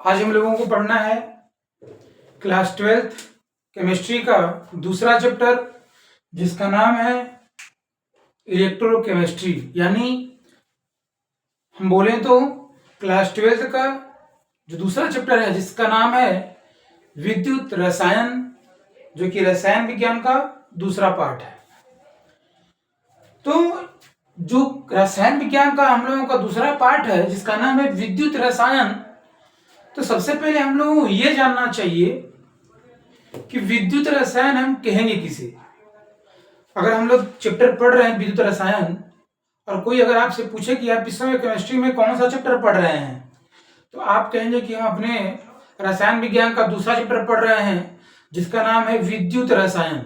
आज हम लोगों को पढ़ना है क्लास 12th केमिस्ट्री का दूसरा चैप्टर, जिसका नाम है इलेक्ट्रोकेमिस्ट्री। यानी हम बोले तो क्लास 12th का जो दूसरा चैप्टर है, जिसका नाम है विद्युत रसायन, जो कि रसायन विज्ञान का दूसरा पार्ट है। तो जो रसायन विज्ञान का हम लोगों का दूसरा पार्ट है, जिसका नाम है विद्युत रसायन, तो सबसे पहले हम लोगों को यह जानना चाहिए कि विद्युत रसायन हम कहेंगे किसे। अगर हम लोग चैप्टर पढ़ रहे हैं विद्युत रसायन, और कोई अगर आपसे पूछे कि आप इस समय केमिस्ट्री में कौन सा चैप्टर पढ़ रहे हैं, तो आप कहेंगे कि हम अपने रसायन विज्ञान का दूसरा चैप्टर पढ़ रहे हैं, जिसका नाम है विद्युत रसायन।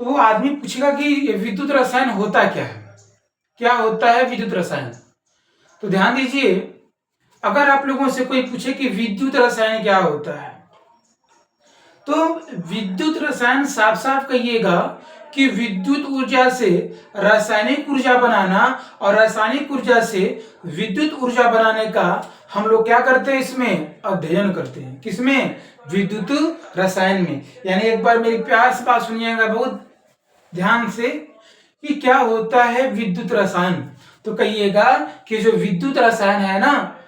तो वो आदमी पूछेगा कि ये विद्युत रसायन होता क्या है, क्या होता है विद्युत रसायन। तो ध्यान दीजिए, अगर आप लोगों से कोई पूछे कि विद्युत रसायन क्या होता है, तो विद्युत रसायन साफ साफ कहिएगा कि विद्युत ऊर्जा से रासायनिक ऊर्जा बनाना और रासायनिक ऊर्जा से विद्युत ऊर्जा बनाने का हम लोग क्या करते हैं, इसमें अध्ययन करते हैं। किसमें? विद्युत रसायन में। यानी एक बार मेरी प्यार से बात सुनिएगा बहुत ध्यान से कि क्या होता है विद्युत रसायन। तो कहिएगा कि जो विद्युत रसायन है ना,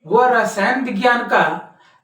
वह रसायन विज्ञान का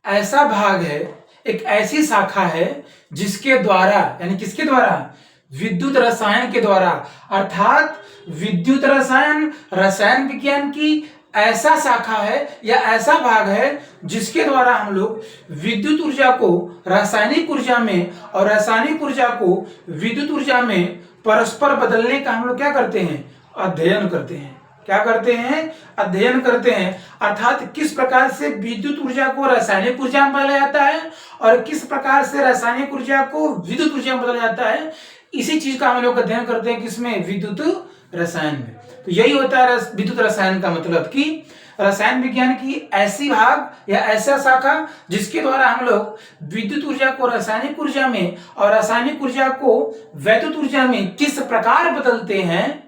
ऐसा भाग है, एक ऐसी शाखा है जिसके द्वारा, यानी किसके द्वारा? विद्युत रसायन के द्वारा। अर्थात विद्युत रसायन रसायन विज्ञान की ऐसा शाखा है या ऐसा भाग है जिसके द्वारा हम लोग विद्युत ऊर्जा को रासायनिक ऊर्जा में और रासायनिक ऊर्जा को विद्युत ऊर्जा में परस्पर बदलने का हम लोग क्या करते हैं? अध्ययन करते हैं। क्या करते हैं? अध्ययन करते हैं। अर्थात किस प्रकार से विद्युत ऊर्जा को रासायनिक ऊर्जा में बदला जाता है और किस प्रकार से रासायनिक ऊर्जा को विद्युत ऊर्जा में बदला जाता है, इसी चीज का हम लोग अध्ययन करते हैं। किसमें? विद्युत रसायन में। तो यही होता है विद्युत रसायन का मतलब कि रसायन विज्ञान की ऐसी भाग या ऐसा शाखा जिसके द्वारा हम लोग विद्युत ऊर्जा को रासायनिक ऊर्जा में और रासायनिक ऊर्जा को वैद्युत ऊर्जा में किस प्रकार बदलते हैं,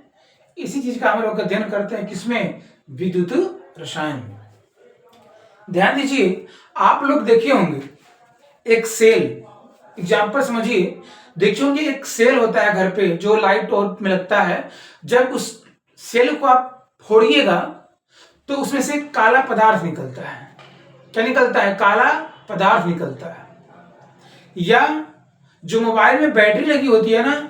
इसी चीज का हम लोग अध्ययन करते हैं। किसमें? विद्युत रसायन में। ध्यान दीजिए, आप लोग देखे होंगे एक सेल, एग्जाम्पल समझिए, देखे होंगे एक सेल होता है घर पे जो लाइट और में लगता है। जब उस सेल को आप फोड़िएगा तो उसमें से काला पदार्थ निकलता है। क्या निकलता है? काला पदार्थ निकलता है। या जो मोबाइल में बैटरी लगी होती है ना,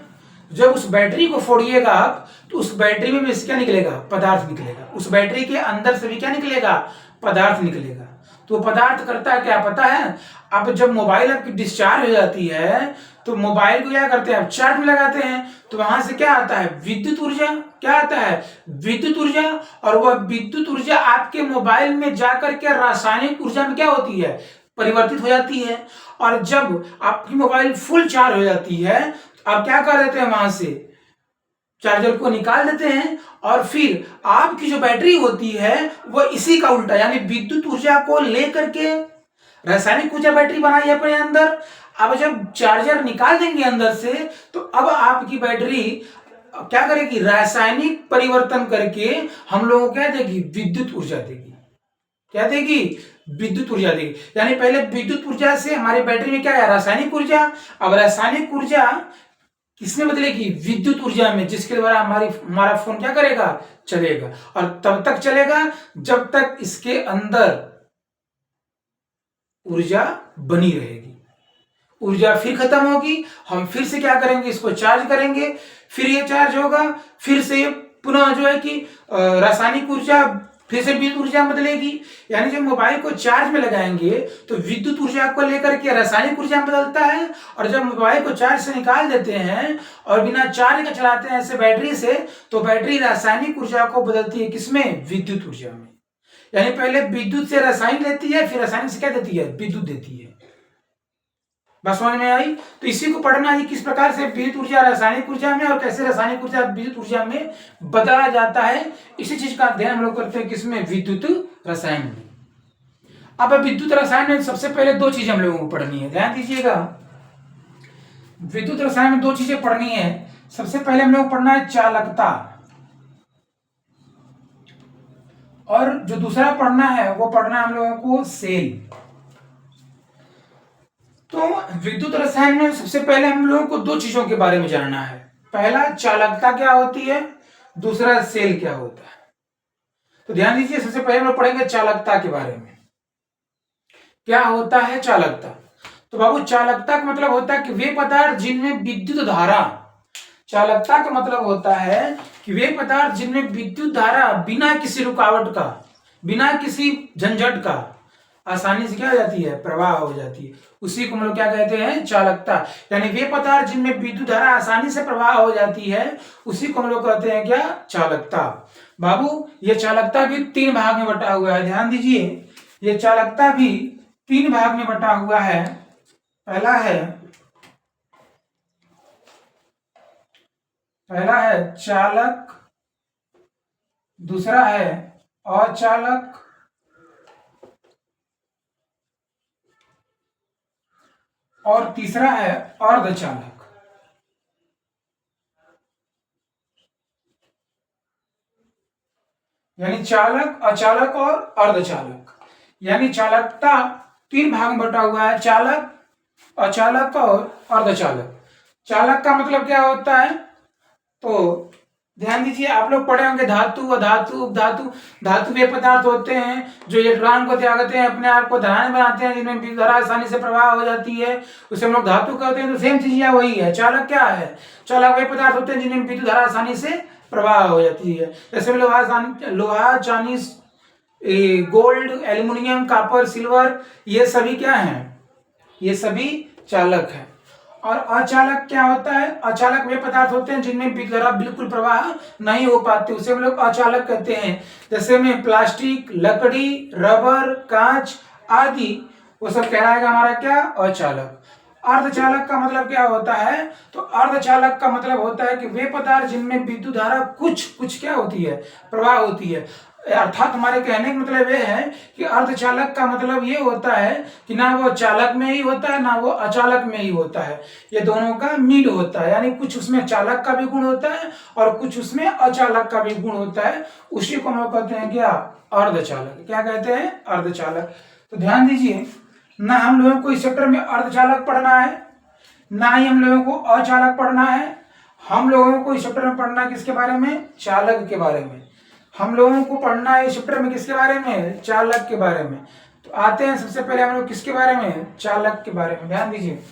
जब उस बैटरी को फोड़िएगा आप, तो उस बैटरी में भी क्या निकलेगा? पदार्थ निकलेगा। उस बैटरी के अंदर से भी क्या निकलेगा? पदार्थ निकलेगा। तो पदार्थ करता है क्या पता है? अब जब मोबाइल आपकी डिस्चार्ज हो जाती है तो मोबाइल को क्या करते हैं? आप चार्ज में लगाते हैं, तो वहां से क्या आता है? विद्युत ऊर्जा। क्या आता है? विद्युत ऊर्जा। और वह विद्युत ऊर्जा आपके मोबाइल में जाकर के रासायनिक ऊर्जा में क्या होती है? परिवर्तित हो जाती है। और जब आपकी मोबाइल फुल चार्ज हो जाती है, तो आप क्या कर देते हैं? वहां से चार्जर को निकाल देते हैं और फिर आपकी जो बैटरी होती है वह इसी का उल्टा, यानी विद्युत ऊर्जा को लेकर के रासायनिक ऊर्जा बैटरी बनाई है अपने अंदर। अब जब चार्जर निकाल देंगे अंदर से, तो अब आपकी बैटरी क्या करेगी? रासायनिक परिवर्तन करके हम लोगों को क्या देगी? विद्युत ऊर्जा देगी। क्या देगी? विद्युत ऊर्जा देगी। यानी पहले विद्युत ऊर्जा से हमारी बैटरी में क्या है? रासायनिक ऊर्जा। अब रासायनिक ऊर्जा किसमें बदलेगी? विद्युत ऊर्जा में, जिसके द्वारा हमारा फोन क्या करेगा? चलेगा। और तब तक चलेगा जब तक इसके अंदर ऊर्जा बनी रहेगी। ऊर्जा फिर खत्म होगी, हम फिर से क्या करेंगे? इसको चार्ज करेंगे, फिर ये चार्ज होगा, फिर से पुनः जो है कि रासायनिक ऊर्जा फिर से विद्युत ऊर्जा बदलेगी। यानी जब मोबाइल को चार्ज में लगाएंगे तो विद्युत ऊर्जा को लेकर के रासायनिक ऊर्जा में बदलता है, और जब मोबाइल को चार्ज से निकाल देते हैं और बिना चार्ज के चलाते हैं ऐसे बैटरी से, तो बैटरी रासायनिक ऊर्जा को बदलती है। किसमें? विद्युत ऊर्जा में। यानी पहले विद्युत से रासायनिक लेती है, फिर रासायनिक से क्या देती है? विद्युत देती है। बस समझ में आई? तो इसी को पढ़ना है, किस प्रकार से विद्युत ऊर्जा रासायनिक ऊर्जा में और कैसे रासायनिक ऊर्जा विद्युत ऊर्जा में बदला जाता है। इसी चीज का अध्ययन हम लोग करते हैं। किसमें? विद्युत रसायन में। अब विद्युत रसायन में सबसे पहले दो चीजें हम लोगों को पढ़नी है। ध्यान दीजिएगा, विद्युत रसायन में दो चीजें पढ़नी है। सबसे पहले हम लोग पढ़ना है चालकता। और जो दूसरा पढ़ना है वो पढ़ना है हम लोगों को सेल। तो विद्युत रसायन में सबसे पहले हम लोगों को दो चीजों के बारे में जानना है। पहला चालकता क्या होती है, दूसरा सेल क्या होता है। तो ध्यान दीजिए, सबसे पहले हम लोग पढ़ेंगे चालकता के बारे में। क्या होता है चालकता? तो बाबू चालकता का मतलब होता है कि वे पदार्थ जिनमें विद्युत धारा, चालकता का मतलब होता है कि वे पदार्थ जिनमें विद्युत धारा बिना किसी रुकावट का, बिना किसी झंझट का आसानी से क्या हो जाती है, प्रवाह हो जाती है, उसी को हम लोग क्या कहते हैं, चालकता। यानी वे पदार्थ जिनमें विद्युत धारा आसानी से प्रवाह हो जाती है उसी को हम लोग कहते हैं क्या, चालकता। बाबू ये चालकता भी तीन भाग में बटा हुआ है, ध्यान दीजिए, ये चालकता भी तीन भाग में बटा हुआ है। पहला है चालक, दूसरा है अचालक, और तीसरा है अर्धचालक। यानी चालक, अचालक और अर्धचालक। यानी चालकता तीन भाग में बटा हुआ है, चालक, अचालक और अर्धचालक। चालक का मतलब क्या होता है, तो ध्यान दीजिए, आप लोग पढ़े होंगे धातु, अधातु, उपधातु। धातु वे पदार्थ होते हैं जो इलेक्ट्रॉन को त्यागते हैं, अपने आप को धराएं बनाते हैं, जिनमें विद्युत धारा आसानी से प्रवाह हो जाती है, उसे हम लोग धातु कहते हैं। तो सेम चीज यहाँ वही है। चालक क्या है, चालक वे पदार्थ होते हैं जिनमें विद्युत धारा आसानी से प्रवाह हो जाती है। जैसे लोहा, चांदी, गोल्ड, एल्यूमिनियम, कॉपर, सिल्वर, ये सभी क्या है, ये सभी चालक है। और अचालक क्या होता है, अचालक वे पदार्थ होते हैं जिनमें विद्युत धारा बिल्कुल प्रवाह नहीं हो पाती, उसे हम लोग अचालक कहते हैं। जैसे में प्लास्टिक, लकड़ी, रबर, कांच आदि, वो सब कहलाएगा हमारा क्या, अचालक। अर्धचालक का मतलब क्या होता है, तो अर्धचालक का मतलब होता है कि वे पदार्थ जिनमें विद्युत धारा कुछ कुछ क्या होती है, प्रवाह होती है। अर्थात हमारे कहने का मतलब यह है कि अर्धचालक का मतलब ये होता है कि ना वो चालक में ही होता है ना वो अचालक में ही होता है, ये दोनों का मिल होता है। यानी कुछ उसमें चालक का भी गुण होता है और कुछ उसमें अचालक का भी गुण होता है, उसी को हम लोग कहते हैं क्या, अर्धचालक। क्या कहते हैं, अर्धचालक। तो ध्यान दीजिए, ना हम लोगों को इस चैप्टर में अर्धचालक पढ़ना है, ना ही हम लोगों को अचालक पढ़ना है। हम लोगों को इस चैप्टर में पढ़ना है किसके बारे में, चालक के बारे में। हम लोगों को पढ़ना है इस चैप्टर में किसके बारे में, चालक के बारे में। तो आते हैं सबसे पहले हम लोग किसके बारे में, चालक के बारे में। ध्यान दीजिए,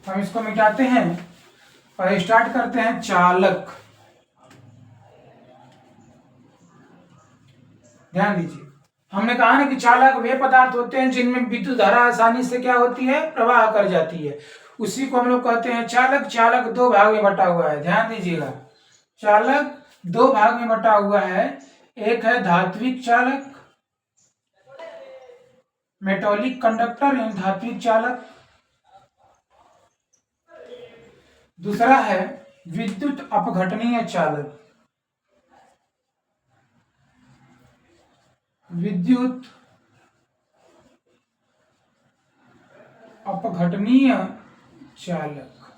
हम इसको मिटाते हैं और स्टार्ट करते हैं चालक। ध्यान दीजिए, हमने कहा ना कि चालक वे पदार्थ होते हैं जिनमें विद्युत धारा आसानी से क्या होती है, प्रवाह कर जाती है, उसी को हम लोग कहते हैं चालक। चालक दो भाग में बटा हुआ है, ध्यान दीजिएगा, चालक दो भाग में बटा हुआ है। एक है धात्विक चालक, मेटॉलिक कंडक्टर यानी धात्विक चालक, दूसरा है विद्युत अपघटनीय चालक, विद्युत अपघटनीय चालक।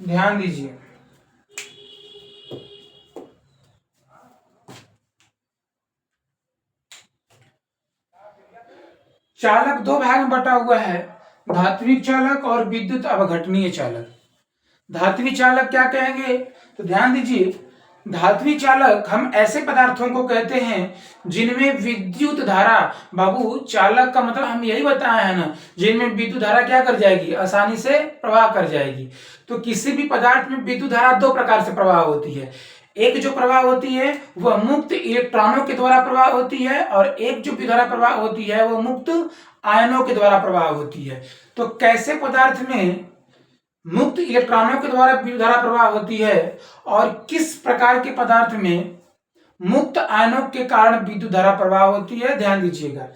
ध्यान दीजिए, चालक दो भाग में बटा हुआ है, धात्विक चालक और विद्युत अपघटनीय चालक। धात्विक चालक क्या कहेंगे, तो ध्यान दीजिए, धात्विक चालक हम ऐसे पदार्थों को कहते हैं जिनमें विद्युत धारा, बाबू चालक का मतलब हम यही बताया है ना, जिनमें विद्युत धारा क्या कर जाएगी, आसानी से प्रवाह कर जाएगी। तो किसी भी पदार्थ में विद्युत धारा दो प्रकार से प्रवाह होती है। एक जो प्रवाह होती है वह मुक्त इलेक्ट्रॉनों के द्वारा प्रवाह होती है, और एक जो विद्युत धारा प्रवाह होती है वह मुक्त आयनों के द्वारा प्रवाह होती है। तो कैसे पदार्थ में मुक्त इलेक्ट्रॉनों के द्वारा विद्युत धारा प्रवाह होती है और किस प्रकार के पदार्थ में मुक्त आयनों के कारण विद्युत धारा प्रवाह होती है, ध्यान दीजिएगा।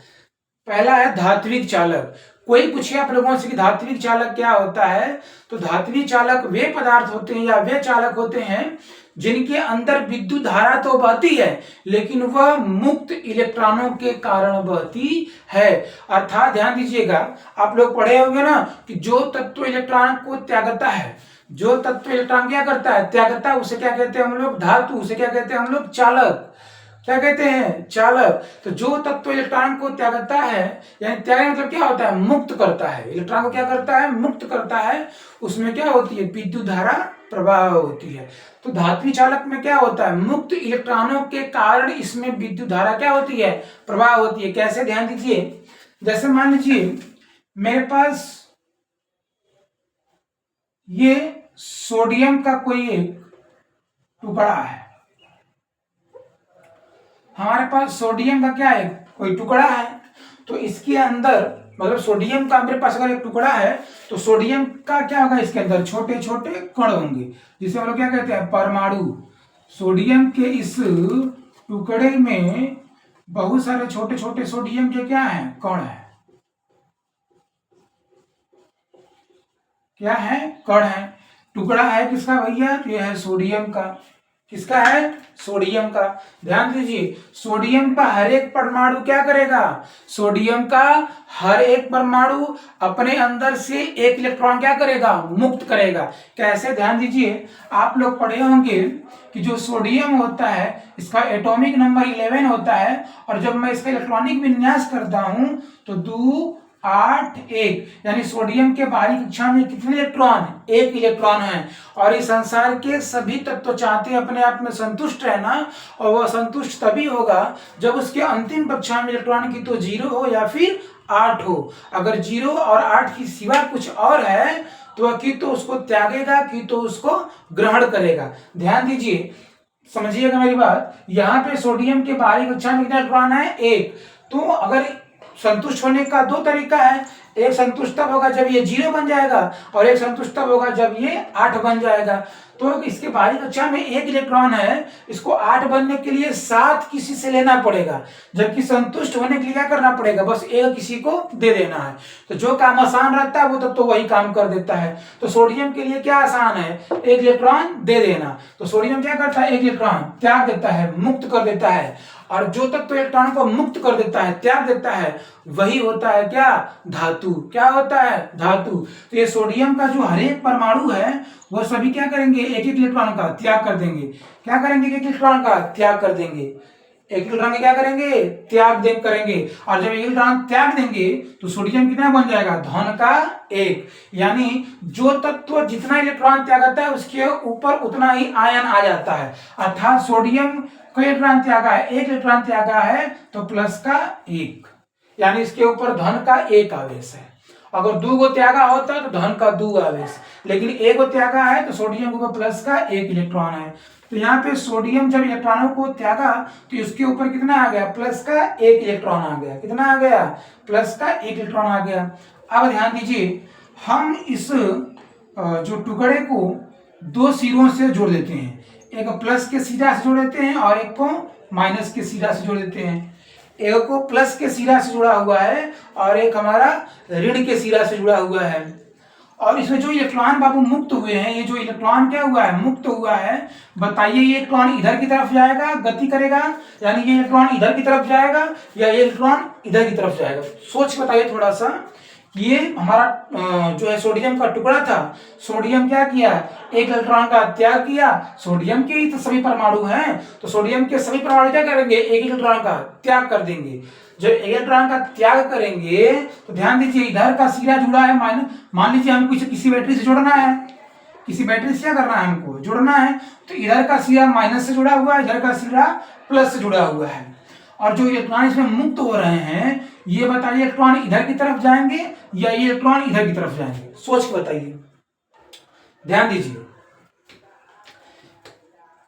पहला है धात्विक चालक। कोई पूछे आप लोगों से कि धात्विक चालक क्या होता है, तो धात्विक चालक वे पदार्थ होते हैं या वे चालक होते हैं जिनके अंदर विद्युत धारा तो बहती है लेकिन वह मुक्त इलेक्ट्रॉनों के कारण बहती है। अर्थात ध्यान दीजिएगा, आप लोग पढ़े होंगे ना कि जो तत्व इलेक्ट्रॉन को त्यागता है, जो तत्व इलेक्ट्रॉन क्या करता है, त्याग करता है, उसे क्या कहते हैं हम लोग, धातु। उसे क्या कहते हैं हम लोग, चालक। क्या कहते हैं, चालक। तो जो तत्व इलेक्ट्रॉन को त्यागता है, यानी त्याग मतलब क्या होता है, मुक्त करता है। इलेक्ट्रॉन को क्या करता है, मुक्त करता है। उसमें क्या होती है, विद्युत धारा प्रवाह होती है। तो धात्विक चालक में क्या होता है, मुक्त इलेक्ट्रॉनों के कारण इसमें विद्युत धारा क्या होती है, प्रवाह होती है। कैसे, ध्यान दीजिए। जैसे मान लीजिए मेरे पास ये सोडियम का कोई एक टुकड़ा है। हमारे पास सोडियम का क्या है, कोई टुकड़ा है। तो इसके अंदर मतलब सोडियम का मेरे पास अगर एक टुकड़ा है, तो सोडियम का क्या होगा, इसके अंदर छोटे छोटे कण होंगे, जिसे हम लोग क्या कहते हैं, परमाणु। सोडियम के इस टुकड़े में बहुत सारे छोटे छोटे सोडियम के क्या है, कण है। क्या है, कण है। टुकड़ा है किसका भैया, तो यह है सोडियम का। किसका है, सोडियम का। ध्यान दीजिए, सोडियम का हर एक परमाणु क्या करेगा, सोडियम का हर एक परमाणु अपने अंदर से एक इलेक्ट्रॉन क्या करेगा, मुक्त करेगा। कैसे, ध्यान दीजिए। आप लोग पढ़े होंगे कि जो सोडियम होता है इसका एटॉमिक नंबर 11 होता है, और जब मैं इसका इलेक्ट्रॉनिक विन्यास करता हूं तो 2 8 1, यानी सोडियम के बाहरी कक्षा में कितने इलेक्ट्रॉन, एक इलेक्ट्रॉन है। और इस संसार के सभी तत्व चाहते हैं अपने आप में संतुष्ट रहना, और वह संतुष्ट तभी होगा जब उसके अंतिम कक्षा में इलेक्ट्रॉन की तो 0 हो या फिर 8 हो। अगर 0 और 8 की सिवा कुछ और है तो वह कि तो उसको त्यागेगा, कि तो उसको ग्रहण करेगा। ध्यान दीजिए, समझिएगा मेरी बात। यहाँ पे सोडियम के बाहरी कक्षा में कितना इलेक्ट्रॉन है, एक। तो अगर संतुष्ट होने का दो तरीका है, एक संतुष्ट तब होगा जब ये 0 बन जाएगा, और एक संतुष्ट तब होगा जब ये 8 बन जाएगा। तो इसके बाहरी कक्षा में एक इलेक्ट्रॉन है, इसको 8 बनने के लिए 7 किसी से लेना पड़ेगा, जबकि संतुष्ट होने के लिए क्या करना पड़ेगा, बस एक किसी को दे देना है। तो जो काम आसान रहता है वो तब तो वही काम कर देता है। तो सोडियम के लिए क्या आसान है, एक इलेक्ट्रॉन दे देना। तो सोडियम क्या करता है, एक इलेक्ट्रॉन त्याग देता है, मुक्त कर देता है। और जो तत्व इलेक्ट्रॉन को मुक्त कर देता है, त्याग देता है, वही होता है क्या, धातु। क्या होता है, धातु। तो ये सोडियम का जो हर एक परमाणु है वो सभी क्या करेंगे, एक एक इलेक्ट्रॉन का त्याग कर देंगे। क्या करेंगे, एक इलेक्ट्रॉन का त्याग कर देंगे। एक इलेक्ट्रॉन क्या करेंगे, त्याग दे करेंगे। और जब एक इलेक्ट्रॉन त्याग देंगे तो सोडियम कितना बन जाएगा, धन का 1। यानी जो तत्व जितना इलेक्ट्रॉन त्यागता है उसके ऊपर उतना ही आयन आ जाता है। अर्थात सोडियम कोई इलेक्ट्रॉन त्यागा है, एक इलेक्ट्रॉन त्यागा है तो प्लस का 1, यानी इसके ऊपर धन का 1 आवेश है। अगर 2 को त्यागा होता है तो धन का 2 आवेश, लेकिन 1 को त्यागा है तो सोडियम के ऊपर प्लस का 1 इलेक्ट्रॉन है। तो यहाँ पे सोडियम जब इलेक्ट्रॉनों को त्यागा तो इसके ऊपर कितना आ गया, प्लस का 1 इलेक्ट्रॉन आ गया। कितना आ गया, प्लस का 1 इलेक्ट्रॉन आ गया। अब ध्यान दीजिए, हम इस जो टुकड़े को 2 सिरों से जोड़ देते हैं। एक प्लस के सिरा से जोड़ देते हैं और एक को माइनस के सिरा से जोड़ देते हैं। एक को प्लस के सिरा से जुड़ा हुआ है और एक हमारा ऋण के सिरा से जुड़ा हुआ है। और इसमें जो इलेक्ट्रॉन बाबू मुक्त हुए हैं, ये जो इलेक्ट्रॉन क्या हुआ है, मुक्त हुआ है, बताइए ये इलेक्ट्रॉन इधर की तरफ जाएगा, गति करेगा, यानी ये इलेक्ट्रॉन इधर की तरफ जाएगा या ये इलेक्ट्रॉन इधर की तरफ जाएगा। सोच के बताइए थोड़ा सा। ये हमारा जो है सोडियम का टुकड़ा था, सोडियम क्या किया, एक इलेक्ट्रॉन का त्याग किया। सोडियम के ही तो सभी परमाणु हैं, तो सोडियम के सभी परमाणु क्या करेंगे, एक इलेक्ट्रॉन का त्याग कर देंगे। जब इलेक्ट्रॉन का त्याग करेंगे तो ध्यान दीजिए, इधर का सिरा जुड़ा है माइनस। मान लीजिए हमको इसे किसी बैटरी से जोड़ना है, किसी बैटरी से क्या करना है, हमको जोड़ना है। तो इधर का सिरा माइनस से जुड़ा हुआ है, इधर का सिरा प्लस से जुड़ा हुआ है। और जो इलेक्ट्रॉन इसमें मुक्त हो रहे हैं, ये बताइए इलेक्ट्रॉन इधर की तरफ जाएंगे या ये इलेक्ट्रॉन इधर की तरफ जाएंगे, सोच के बताइए। ध्यान दीजिए,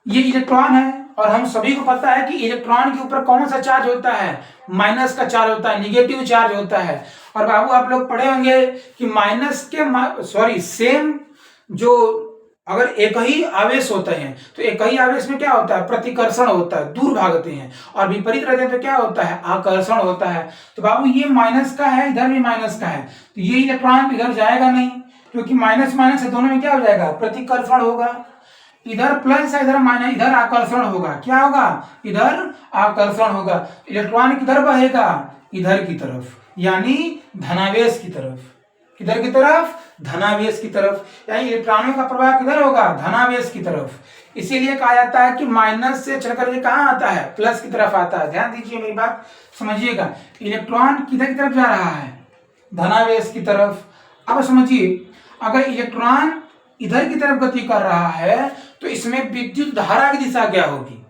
ये इलेक्ट्रॉन है और हम सभी को पता है कि इलेक्ट्रॉन के ऊपर कौन सा चार्ज होता है, माइनस का चार्ज होता है, निगेटिव चार्ज होता है। और बाबू आप लोग पढ़े होंगे कि माइनस के सेम जो अगर एक ही आवेश होते हैं तो एक ही आवेश में क्या होता है, प्रतिकर्षण होता है, दूर भागते हैं। और विपरीत रहते हैं तो क्या होता है, आकर्षण होता है। तो बाबू ये माइनस का है, इधर भी माइनस का है, तो ये इलेक्ट्रॉन इधर जाएगा नहीं, क्योंकि माइनस माइनस है, दोनों में क्या हो जाएगा, प्रतिकर्षण होगा। इधर प्लस है, इधर माइनस, इधर आकर्षण होगा। क्या होगा, इधर आकर्षण होगा। इलेक्ट्रॉन किधर बहेगा, इधर की तरफ, यानी धनावेश की तरफ। किधर की तरफ, धनावेश की तरफ, यानी इलेक्ट्रॉनों का प्रवाह किधर होगा, धनावेश की तरफ। इसीलिए कहा जाता है कि माइनस से चलकर ये कहाँ आता है, प्लस की तरफ आता है। ध्यान दीजिए, मेरी बात समझिएगा, इलेक्ट्रॉन किधर की तरफ जा रहा है, धनावेश की तरफ। अब समझिए, अगर इलेक्ट्रॉन इधर की तरफ गति कर रहा है तो इसमें विद्युत धारा की दिशा क्या होगी,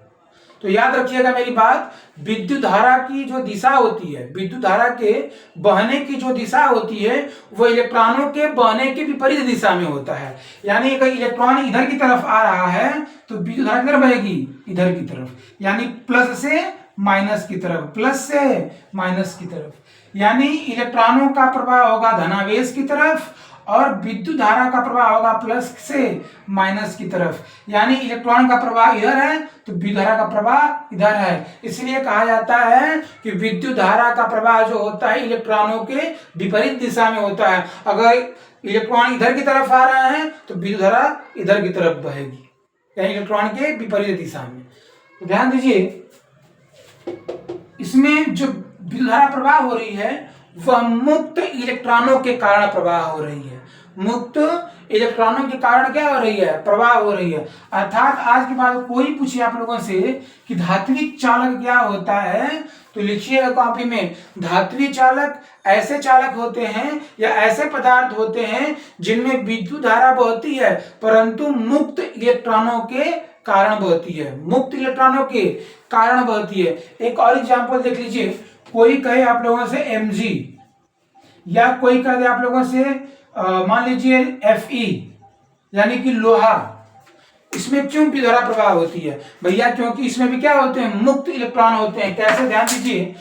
तो याद रखिएगा मेरी बात, विद्युत धारा की जो दिशा होती है, विद्युत धारा के बहने की जो दिशा होती है वो इलेक्ट्रॉनों के बहने के विपरीत दिशा में होता है। यानी अगर इलेक्ट्रॉन इधर की तरफ आ रहा है तो विद्युत धारा किधर बहेगी, इधर की तरफ, यानी प्लस से माइनस की तरफ, प्लस से माइनस की तरफ। यानी इलेक्ट्रॉनों का प्रवाह होगा धनावेश की तरफ और विद्युत धारा का प्रवाह होगा प्लस से माइनस की तरफ। यानी इलेक्ट्रॉन का प्रवाह इधर है तो विद्युत धारा का प्रवाह इधर है। इसलिए कहा जाता है कि विद्युत धारा का प्रवाह जो होता है इलेक्ट्रॉनों के विपरीत दिशा में होता है। अगर इलेक्ट्रॉन इधर की तरफ आ रहे हैं तो विद्युत धारा इधर की तरफ बहेगी, यानी इलेक्ट्रॉन के विपरीत दिशा में। तो ध्यान दीजिए, इसमें जो विद्युत धारा प्रवाह हो रही है वह मुक्त इलेक्ट्रॉनों के कारण प्रवाह हो रही है। मुक्त इलेक्ट्रॉनों के कारण क्या हो रही है, प्रवाह हो रही है। अर्थात आज के बाद कोई पूछे आप लोगों से कि धात्विक चालक क्या होता है, तो लिखिएगा कॉपी में, धात्विक चालक ऐसे चालक होते हैं या ऐसे पदार्थ होते हैं जिनमें विद्युत धारा बहती है परंतु मुक्त इलेक्ट्रॉनों के कारण बहती है, मुक्त इलेक्ट्रॉनों के कारण बहती है। एक और एग्जांपल देख लीजिए, कोई कहे आप लोगों से Mg या कोई कहे आप लोगों से मान लीजिए Fe यानी कि लोहा, इसमें क्यों विद्युत धारा प्रवाह होती है भैया, क्योंकि इसमें भी क्या होते हैं, मुक्त इलेक्ट्रॉन होते हैं। कैसे, ध्यान दीजिए,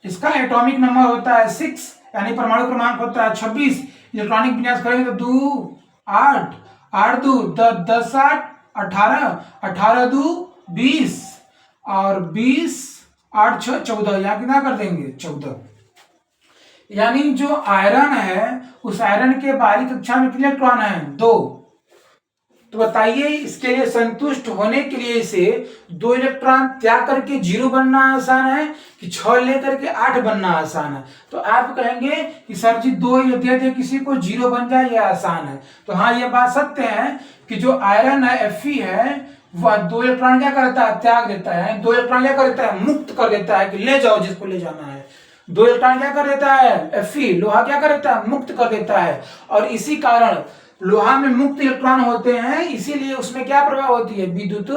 इसका एटॉमिक नंबर होता है 6, यानी परमाणु क्रमांक होता है 26। इलेक्ट्रॉनिक विन्यास करेंगे तो 2 8 8 2 10 10 8 18 18 2 20 और 20 8 6 14, यहाँ कितना कर देंगे 14। यानी जो आयरन है उस आयरन के बाहरी कक्षा में कितने इलेक्ट्रॉन है, 2। तो बताइए, इसके लिए संतुष्ट होने के लिए इसे 2 इलेक्ट्रॉन त्याग करके 0 बनना आसान है कि 6 लेकर के 8 बनना आसान है। तो आप कहेंगे कि सर जी 2 दे दे किसी को 0 बन जाए, ये आसान है। तो हाँ, ये बात सत्य है कि जो आयरन है Fe है वह 2 इलेक्ट्रॉन क्या करता है, त्याग देता है। 2 इलेक्ट्रॉन क्या कर देता है, मुक्त कर देता है कि ले जाओ जिसको ले जाना है। 2 इलेक्ट्रॉन क्या कर देता है, Fe लोहा क्या कर देता है, मुक्त कर देता है। और इसी कारण लोहा में मुक्त इलेक्ट्रॉन होते हैं, इसीलिए उसमें क्या प्रवाह होती है, विद्युत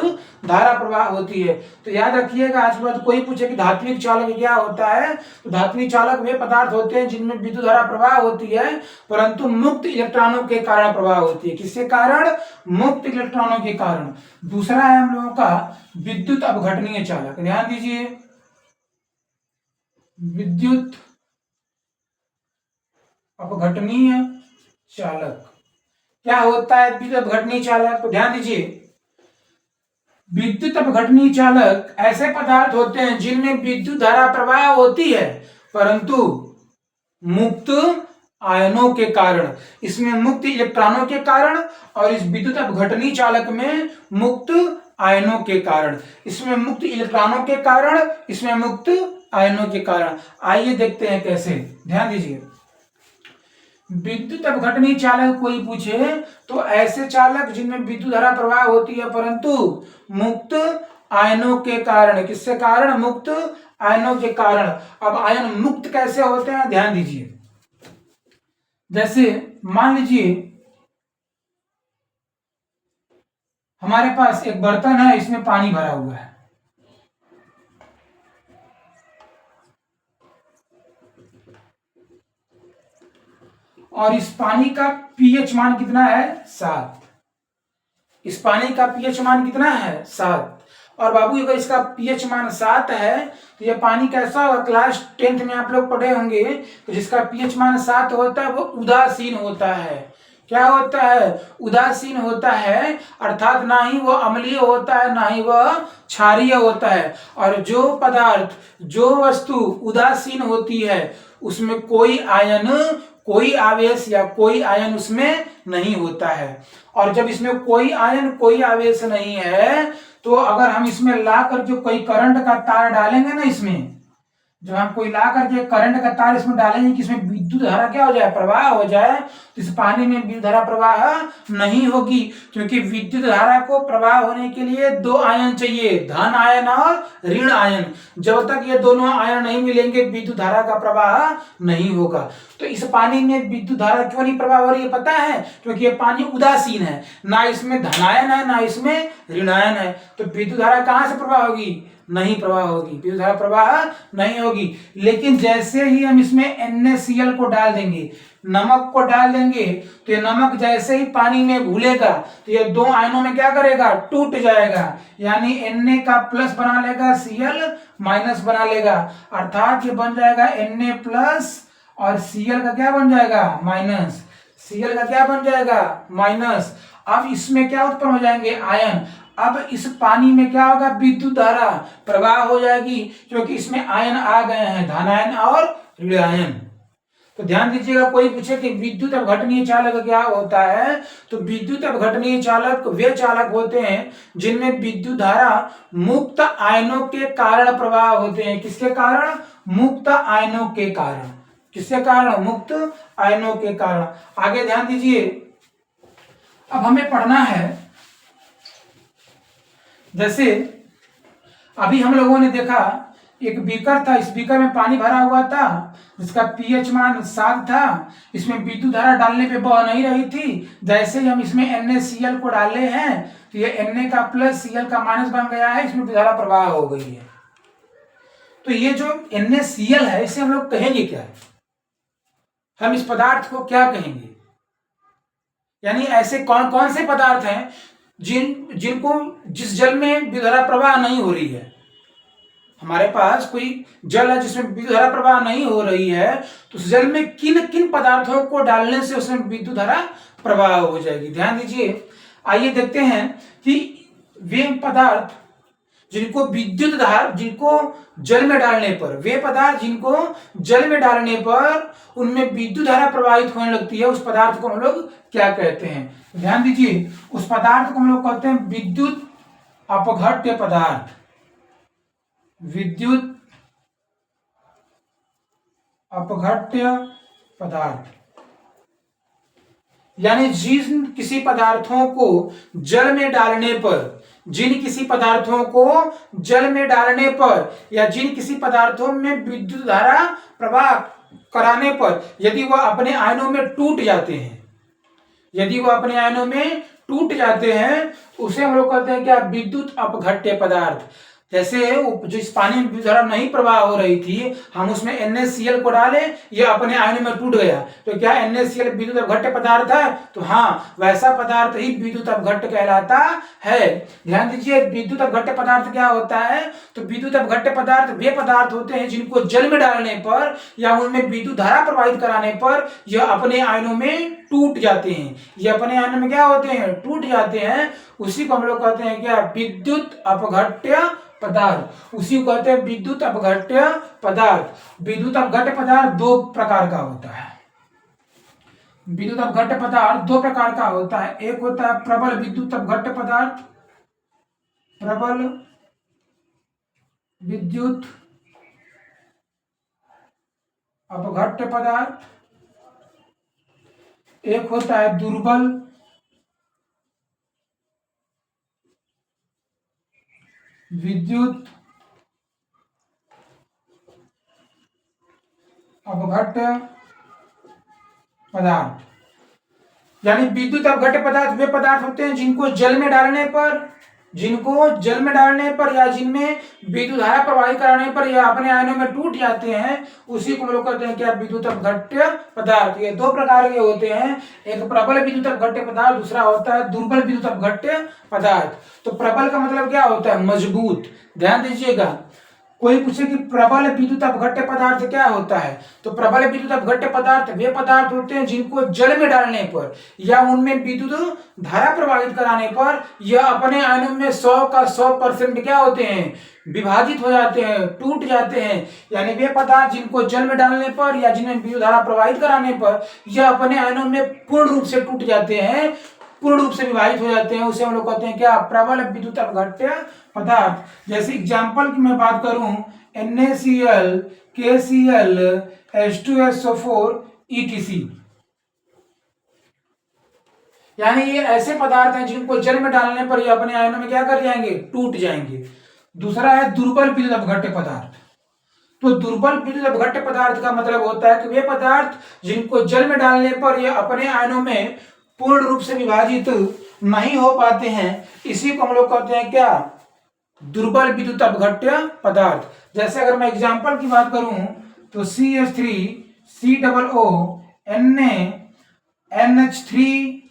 धारा प्रवाह होती है। तो याद रखिएगा, आज के बाद कोई पूछे कि धात्विक चालक क्या होता है, तो धात्विक चालक वे पदार्थ होते हैं जिनमें विद्युत धारा प्रवाह होती है परंतु मुक्त इलेक्ट्रॉनों के कारण प्रवाह होती है। किसके कारण, मुक्त इलेक्ट्रॉनों के कारण। दूसरा है हम लोगों का विद्युत अपघटनीय चालक। ध्यान दीजिए, विद्युत अपघटनीय चालक क्या होता है, विद्युत अपघटनीय चालक। तो ध्यान दीजिए, विद्युत अपघटनीय चालक ऐसे पदार्थ होते हैं जिनमें विद्युत धारा प्रवाह होती है परंतु मुक्त आयनों के कारण। इसमें मुक्त इलेक्ट्रॉनों के कारण और इस विद्युत अपघटनीय चालक में मुक्त आयनों के कारण। इसमें मुक्त इलेक्ट्रॉनों के कारण, इसमें मुक्त आयनों के कारण। आइए देखते हैं कैसे। ध्यान दीजिए, विद्युत अपघटनीय चालक कोई पूछे तो ऐसे चालक जिनमें विद्युत धारा प्रवाह होती है परंतु मुक्त आयनों के कारण। किसके कारण, मुक्त आयनों के कारण। अब आयन मुक्त कैसे होते हैं, ध्यान दीजिए। जैसे मान लीजिए हमारे पास एक बर्तन है, इसमें पानी भरा हुआ है, और इस पानी का पीएच मान कितना है, 7। इस पानी का पीएच मान कितना है, 7। और बाबू अगर इसका पीएच मान 7 है तो यह पानी कैसा होगा, क्लास 10th में आप लोग पढ़े होंगे, तो जिसका पीएच मान 7 होता है वो उदासीन होता है। क्या होता है, उदासीन होता है, अर्थात ना ही वह अम्लीय होता है ना ही वह क्षारीय होता है। और जो पदार्थ, जो वस्तु उदासीन होती है उसमें कोई आयन, कोई आवेश या कोई आयन उसमें नहीं होता है। और जब इसमें कोई आयन, कोई आवेश नहीं है तो अगर हम इसमें ला करके कोई करंट का तार डालेंगे ना इसमें, जब हम कोई ला करके करंट का तार इसमें डालेंगे कि इसमें विद्युत धारा क्या हो जाए, प्रवाह हो जाए, तो इस पानी में विद्युत धारा प्रवाह नहीं होगी, क्योंकि विद्युत धारा को प्रवाह होने के लिए दो आयन चाहिए, धन आयन और ऋण आयन। जब तक ये दोनों आयन नहीं मिलेंगे विद्युत धारा का प्रवाह नहीं होगा। तो इस पानी में विद्युत धारा क्यों नहीं प्रवाह हो रही है पता है? क्योंकि ये पानी उदासीन है, ना इसमें धनायन है ना इसमें ऋणायन है, तो विद्युत धारा कहां से प्रवाह होगी? नहीं प्रवाह होगी, विद्युत धारा प्रवाह नहीं होगी। लेकिन जैसे ही हम इसमें NaCl को डाल देंगे, नमक को डाल देंगे, तो ये नमक जैसे ही पानी में घुलेगा तो ये दो आयनों में क्या करेगा? टूट जाएगा, यानी Na का प्लस बना लेगा, Cl माइनस बना लेगा, अर्थात ये बन जाएगा Na प्लस और Cl का क्या बन जाएगा? माइनस। Cl का क्या बन जाएगा? माइनस। अब इसमें क्या उत्पन्न हो जाएंगे? आयन। अब इस पानी में क्या होगा? विद्युत धारा प्रवाह हो जाएगी, क्योंकि इसमें आयन आ गए हैं, धनायन और ऋणायन। तो ध्यान दीजिएगा, कोई पूछे कि विद्युत अपघटनीय चालक क्या होता है, तो विद्युत अपघटनीय चालक वे चालक होते हैं जिनमें विद्युत धारा मुक्त आयनों के कारण प्रवाह होते हैं। किसके कारण? मुक्त आयनों के कारण। किसके कारण? मुक्त आयनों के कारण। आगे ध्यान दीजिए, अब हमें पढ़ना है, जैसे अभी हम लोगों ने देखा एक बीकर था, इस बीकर में पानी भरा हुआ था जिसका पीएच मान 7 था, इसमें विद्युत धारा डालने पे बह नहीं रही थी। जैसे ही हम इसमें NaCl को डाले हैं तो ये Na का प्लस Cl का माइनस बन गया है, इसमें विद्युत धारा प्रवाह हो गई है। तो ये जो NaCl है इसे हम लोग कहेंगे क्या? हम इस पदार्थ को क्या कहेंगे? यानी ऐसे कौन कौन से पदार्थ हैं जिनको जिस जल में विद्युत धारा प्रवाह नहीं हो रही है? हमारे पास कोई जल है जिसमें विद्युत धारा प्रवाह नहीं हो रही है, तो उस जल में किन किन पदार्थों को डालने से उसमें विद्युत धारा प्रवाह हो जाएगी? ध्यान दीजिए, आइए देखते हैं कि वे पदार्थ जिनको विद्युत धारा, जिनको जल में डालने पर, वे पदार्थ जिनको जल में डालने पर उनमें विद्युत धारा प्रवाहित होने लगती है, उस पदार्थ को हम लोग क्या कहते हैं? ध्यान दीजिए, उस पदार्थ को हम लोग कहते हैं विद्युत अपघट्य पदार्थ। विद्युत अपघट्य पदार्थ यानी जिन किसी पदार्थों को जल में डालने पर, जिन किसी पदार्थों को जल में डालने पर या जिन किसी पदार्थों में विद्युत धारा प्रवाह कराने पर यदि वह अपने आयनों में टूट जाते हैं, यदि वह अपने आयनों में टूट जाते हैं, उसे हम लोग कहते हैं क्या? विद्युत अपघट्य पदार्थ। जैसे जो इस पानी में विद्युत धारा नहीं प्रवाह हो रही थी, हम उसमें NaCl को डाले, यह अपने आयनों में टूट गया, तो क्या NaCl विद्युत अपघट्य पदार्थ है? तो हाँ, वैसा पदार्थ ही विद्युत अपघट्य कहलाता है। ध्यान दीजिए, विद्युत अपघट्य पदार्थ क्या होता है? तो विद्युत अपघट्य पदार्थ वे पदार्थ होते हैं जिनको जल में डालने पर या उनमें विद्युत धारा प्रवाहित कराने पर यह अपने आयनों में टूट जाते हैं। ये अपने आयनों में क्या होते हैं? टूट जाते हैं। उसी को हम लोग कहते हैं क्या? विद्युत अपघट्य पदार्थ। उसी को कहते हैं विद्युत अपघट्य पदार्थ। विद्युत अपघट्य पदार्थ दो प्रकार का होता है। विद्युत अपघट्य पदार्थ दो प्रकार का होता है। एक होता है प्रबल विद्युत अपघट्य पदार्थ, प्रबल विद्युत अपघट्य पदार्थ। एक होता है दुर्बल विद्युत अपघट्य पदार्थ। यानी विद्युत अपघट्य पदार्थ वे पदार्थ होते हैं जिनको जल में डालने पर, या जिनमें विद्युत धारा प्रवाहित कराने पर या अपने आयनों में टूट जाते हैं, उसी को हम लोग कहते हैं क्या? विद्युत अपघट्य पदार्थ। ये दो प्रकार के होते हैं, एक प्रबल विद्युत अपघट्य पदार्थ, दूसरा होता है दुर्बल विद्युत अपघट्य पदार्थ। तो प्रबल का मतलब क्या होता है? मजबूत। ध्यान दीजिएगा, कोई पूछे कि प्रबल विद्युत अपघट्य पदार्थ क्या होता है, तो प्रबल विद्युत अपघट्य पदार्थ वे पदार्थ होते हैं जिनको जल में डालने पर या उनमें विद्युत धारा प्रवाहित कराने पर यह अपने आयनों में 100 का 100% क्या होते हैं? विभाजित हो जाते हैं, टूट जाते हैं। यानी वे पदार्थ जिनको जल में डालने पर या जिन्हें विद्युत धारा प्रवाहित कराने पर यह अपने आयनों में पूर्ण रूप से टूट जाते हैं, पूर्ण रूप से विभाजित हो जाते हैं उसे हम लोग कहते हैं क्या, प्रबल विद्युत अपघट्य पदार्थ। जैसे एग्जांपल की मैं बात करूं, NaCl, KCl, H2SO4, ETC, यानी ये ऐसे पदार्थ हैं जिनको जल में डालने पर ये अपने आयनों में क्या कर जाएंगे, टूट जाएंगे। दूसरा है दुर्बल विद्युत अपघट्य पदार्थ। तो दुर्बल विद्युत अपघट्य पदार्थ का मतलब होता है कि वे पदार्थ जिनको जल में डालने पर ये अपने आयनों में पूर्ण रूप से विभाजित नहीं हो पाते हैं, इसी को हम लोग कहते हैं क्या, दुर्बल विद्युत अपघट्य पदार्थ। जैसे अगर मैं एग्जांपल की बात करूं तो CH3, COO, Na, NH3,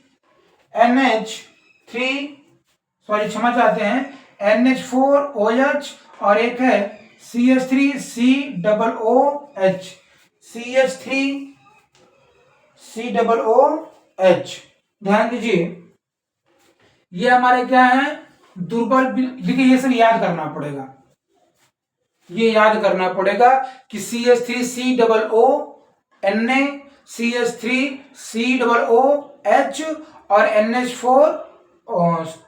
sorry क्षमा चाहते हैं, NH4OH और एक है CH3COOH, CH3COOH। ध्यान दीजिए, ये हमारे क्या है, दुर्बल। देखिए ये सब याद करना पड़ेगा, ये याद करना पड़ेगा कि CH3COO, Na, CH3COOH और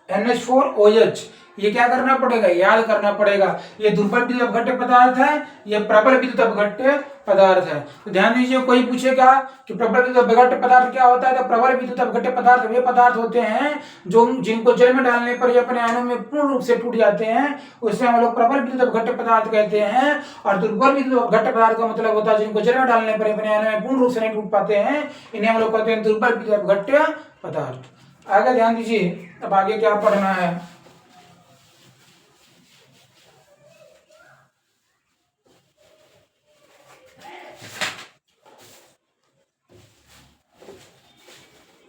NH4OH, ये क्या करना पड़ेगा, याद करना पड़ेगा। ये दुर्बल विद्युत अपघट्य पदार्थ है, ये प्रबल विद्युत अपघट्य पदार्थ है। तो ध्यान दीजिए, कोई पूछेगा कि प्रबल विद्युत अपघट्य पदार्थ क्या होता है, तो प्रबल विद्युत अपघट्य पदार्थ वे पदार्थ होते हैं जो जिनको जल में डालने पर ये अपने आयनों में पूर्ण रूप से टूट जाते हैं, उसे हम लोग प्रबल विद्युत अपघट्य पदार्थ कहते हैं। और दुर्बल विद्युत अपघट्य पदार्थ का मतलब होता है जिनको जल में डालने पर अपने आयनों में पूर्ण रूप से नहीं टूट पाते हैं, इन्हें हम लोग कहते हैं दुर्बल विद्युत अपघट्य पदार्थ। आगे ध्यान दीजिए, अब आगे क्या पढ़ना है।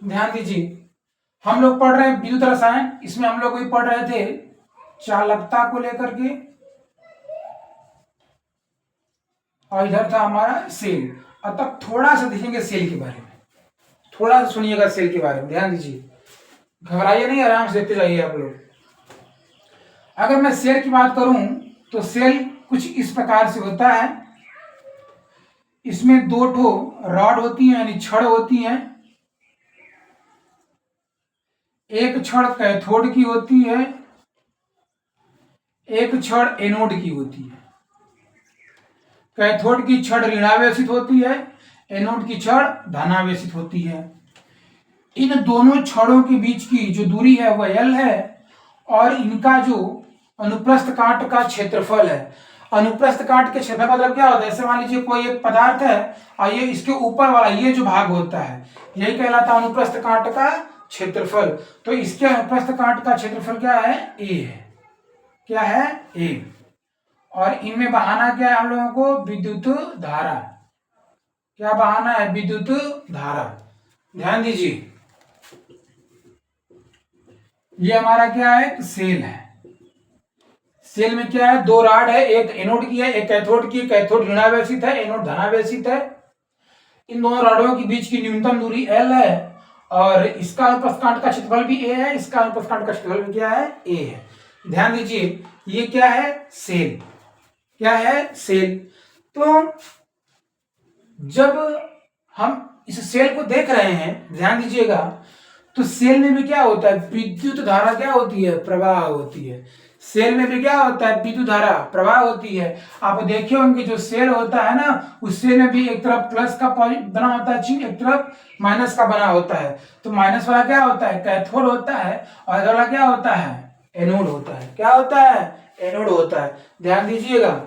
ध्यान दीजिए, हम लोग पढ़ रहे हैं विद्युत रसायन, इसमें हम लोग भी पढ़ रहे थे चालकता को लेकर के, और इधर था हमारा सेल। अब तक थोड़ा सा देखेंगे सेल के बारे में, थोड़ा सा सुनिएगा सेल के बारे में। ध्यान दीजिए, घबराइए नहीं, आराम से देखते जाइए आप लोग। अगर मैं सेल की बात करूं तो सेल कुछ इस प्रकार से होता है। इसमें दो ठो रॉड होती हैं, यानी छड़ होती हैं। एक छड़ कैथोड की होती है, एक छड़ एनोड की होती है। कैथोड की छड़ ऋणावेशित होती है, एनोड की छड़ धनावेशित होती है। इन दोनों छड़ों के बीच की जो दूरी है वह L है, और इनका जो अनुप्रस्थ काट का क्षेत्रफल है। अनुप्रस्थ काट के क्षेत्रफल मतलब क्या होता है, जैसे मान लीजिए कोई एक पदार्थ है और ये इसके ऊपर वाला ये जो भाग होता है यही कहलाता है अनुप्रस्थ काट का क्षेत्रफल। तो इसके अनुप्रस्थ काट का क्षेत्रफल क्या है, A है। क्या है, A। और इनमें बहाना क्या है हम लोगों को, विद्युत धारा। क्या बहाना है, विद्युत धारा। ध्यान दीजिए, ये हमारा क्या है, सेल है। सेल में क्या है, दो रॉड है, एक एनोड की है, एक कैथोड की। कैथोड ऋणावेशित है, एनोड धनावेशित है। इन दोनों रॉडों के बीच की न्यूनतम दूरी L है, और इसका अनुप्रस्थ काट का क्षेत्रफल भी A है, इसका अनुप्रस्थ काट का क्षेत्रफल भी क्या है, A है। ध्यान दीजिए, ये क्या है, सेल। क्या है, सेल। तो जब हम इस सेल को देख रहे हैं, ध्यान दीजिएगा, तो सेल में भी क्या होता है, विद्युत धारा क्या होती है, प्रवाह होती है। सेल में भी क्या होता है, विद्युत धारा प्रवाह होती है। आप देखे होंगे जो सेल होता है ना, उस सेल में भी एक तरफ प्लस का बना होता है चिन्ह, एक तरफ माइनस का बना होता है। तो माइनस वाला क्या होता है, कैथोड होता है, और इधर वाला क्या होता है, एनोड होता है। क्या होता है, एनोड होता है। ध्यान दीजिएगा,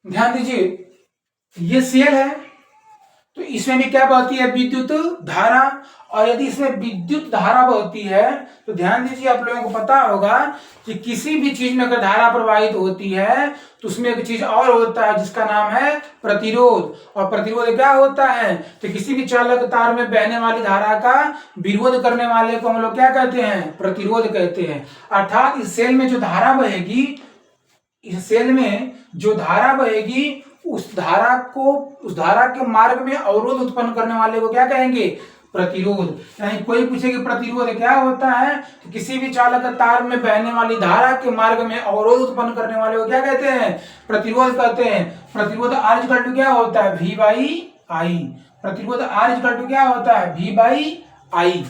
ध्यान दीजिए, ये सेल है तो इसमें भी क्या बहती है, विद्युत धारा। और यदि इसमें विद्युत धारा बहती है तो ध्यान दीजिए, आप लोगों को पता होगा कि किसी भी चीज में अगर धारा प्रवाहित होती है तो उसमें एक चीज और होता है जिसका नाम है प्रतिरोध। और प्रतिरोध क्या होता है, तो किसी भी चालक तार में बहने वाली धारा का विरोध करने वाले को हम लोग क्या कहते हैं, प्रतिरोध कहते हैं। अर्थात इस सेल में जो धारा बहेगी, इस सेल में जो धारा बहेगी, उस धारा के मार्ग में अवरोध उत्पन्न करने वाले को क्या कहेंगे, प्रतिरोध। यानी कोई पूछे कि प्रतिरोध क्या होता है, तो किसी भी चालक तार में बहने वाली धारा के मार्ग में अवरोध उत्पन्न करने वाले को क्या कहते हैं, प्रतिरोध कहते हैं। प्रतिरोध R इक्वल टू क्या होता है, V बाई आई। प्रतिरोध R इक्वल टू क्या होता है, V बाई आई।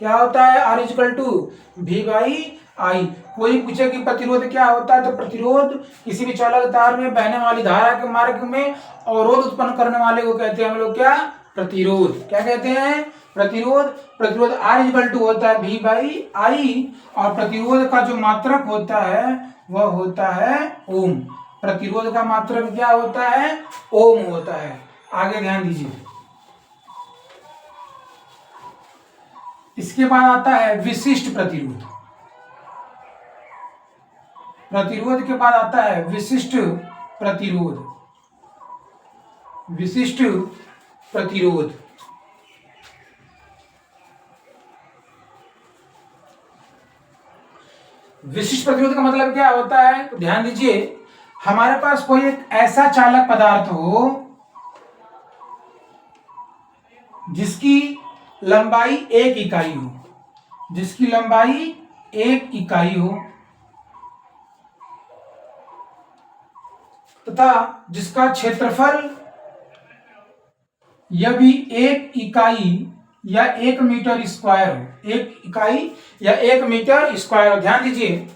क्या होता है, R equal to V by I. कोई पूछे कि प्रतिरोध क्या होता है, तो प्रतिरोध किसी भी चालक तार में बहने वाली धारा के मार्ग में अवरोध उत्पन्न करने वाले को कहते हैं हम लोग क्या, प्रतिरोध। क्या कहते हैं, प्रतिरोध। प्रतिरोध R इक्वल टू होता है V बाई आई, और प्रतिरोध का जो मात्रक होता है वह होता है ओम। प्रतिरोध का मात्रक क्या होता है, ओम होता है। आगे ध्यान दीजिए। इसके बाद आता है विशिष्ट प्रतिरोध। प्रतिरोध के बाद आता है विशिष्ट प्रतिरोध। विशिष्ट प्रतिरोध विशिष्ट प्रतिरोध का मतलब क्या होता है, तो ध्यान दीजिए। हमारे पास कोई एक ऐसा चालक पदार्थ हो जिसकी लंबाई 1 इकाई हो, जिसकी लंबाई 1 इकाई हो, तथा जिसका क्षेत्रफल यह भी 1 इकाई या 1 मीटर स्क्वायर हो। 1 इकाई या 1 मीटर स्क्वायर हो। ध्यान दीजिए,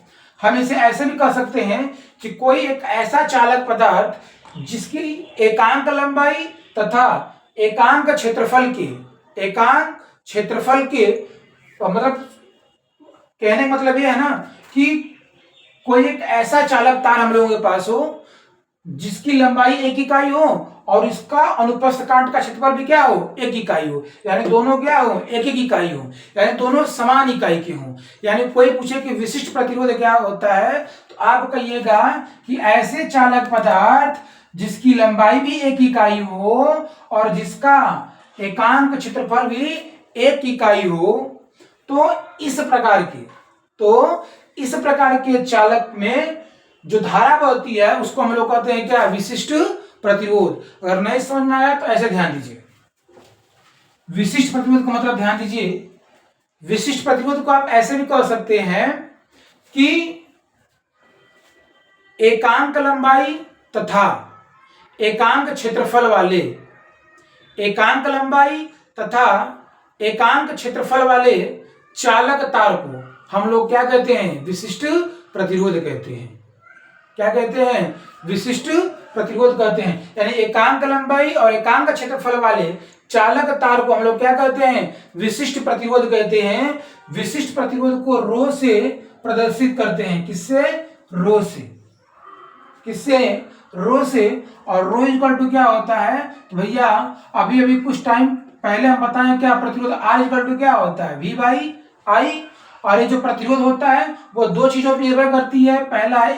हम इसे ऐसे भी कह सकते हैं कि कोई एक ऐसा चालक पदार्थ जिसकी एकांक लंबाई तथा एकांक क्षेत्रफल के मतलब कहने का मतलब यह है ना कि कोई एक ऐसा चालक तार हम लोगों के पास हो जिसकी लंबाई 1 इकाई हो और इसका अनुप्रस्थ काट का क्षेत्रफल भी क्या हो, 1 इकाई हो। यानी दोनों क्या हो, 1-1 इकाई हो, यानी दोनों समान इकाई के हो। यानी कोई पूछे कि विशिष्ट प्रतिरोध क्या होता है, तो आप कहिएगा कि ऐसे चालक पदार्थ जिसकी लंबाई भी 1 इकाई हो और जिसका एकांक क्षेत्रफल भी 1 इकाई हो, तो इस प्रकार के चालक में जो धारा बहती है उसको हम लोग कहते हैं क्या, विशिष्ट प्रतिरोध। अगर नहीं समझ में आया तो ऐसे ध्यान दीजिए। विशिष्ट प्रतिरोध का मतलब ध्यान दीजिए, विशिष्ट प्रतिरोध को आप ऐसे भी कह सकते हैं कि एकांक लंबाई तथा एकांक क्षेत्रफल वाले, एकांक लंबाई तथा एकांक क्षेत्रफल वाले चालक तार को हम लोग क्या कहते हैं, विशिष्ट प्रतिरोध कहते हैं। क्या कहते हैं, विशिष्ट प्रतिरोध कहते हैं। यानी एकांक लंबाई और एकांक क्षेत्रफल वाले चालक तार को हम लोग क्या कहते हैं, विशिष्ट प्रतिरोध कहते हैं। विशिष्ट प्रतिरोध को रो से प्रदर्शित करते हैं। किससे, रो से। किससे, रो से। और रो इक्वल टू क्या होता है, तो भैया अभी कुछ टाइम पहले हम बताएं क्या, प्रतिरोध R इक्वल टू क्या होता है, V बाई आई। और ये जो प्रतिरोध होता है वो दो चीजों पर निर्भर करती है। पहला है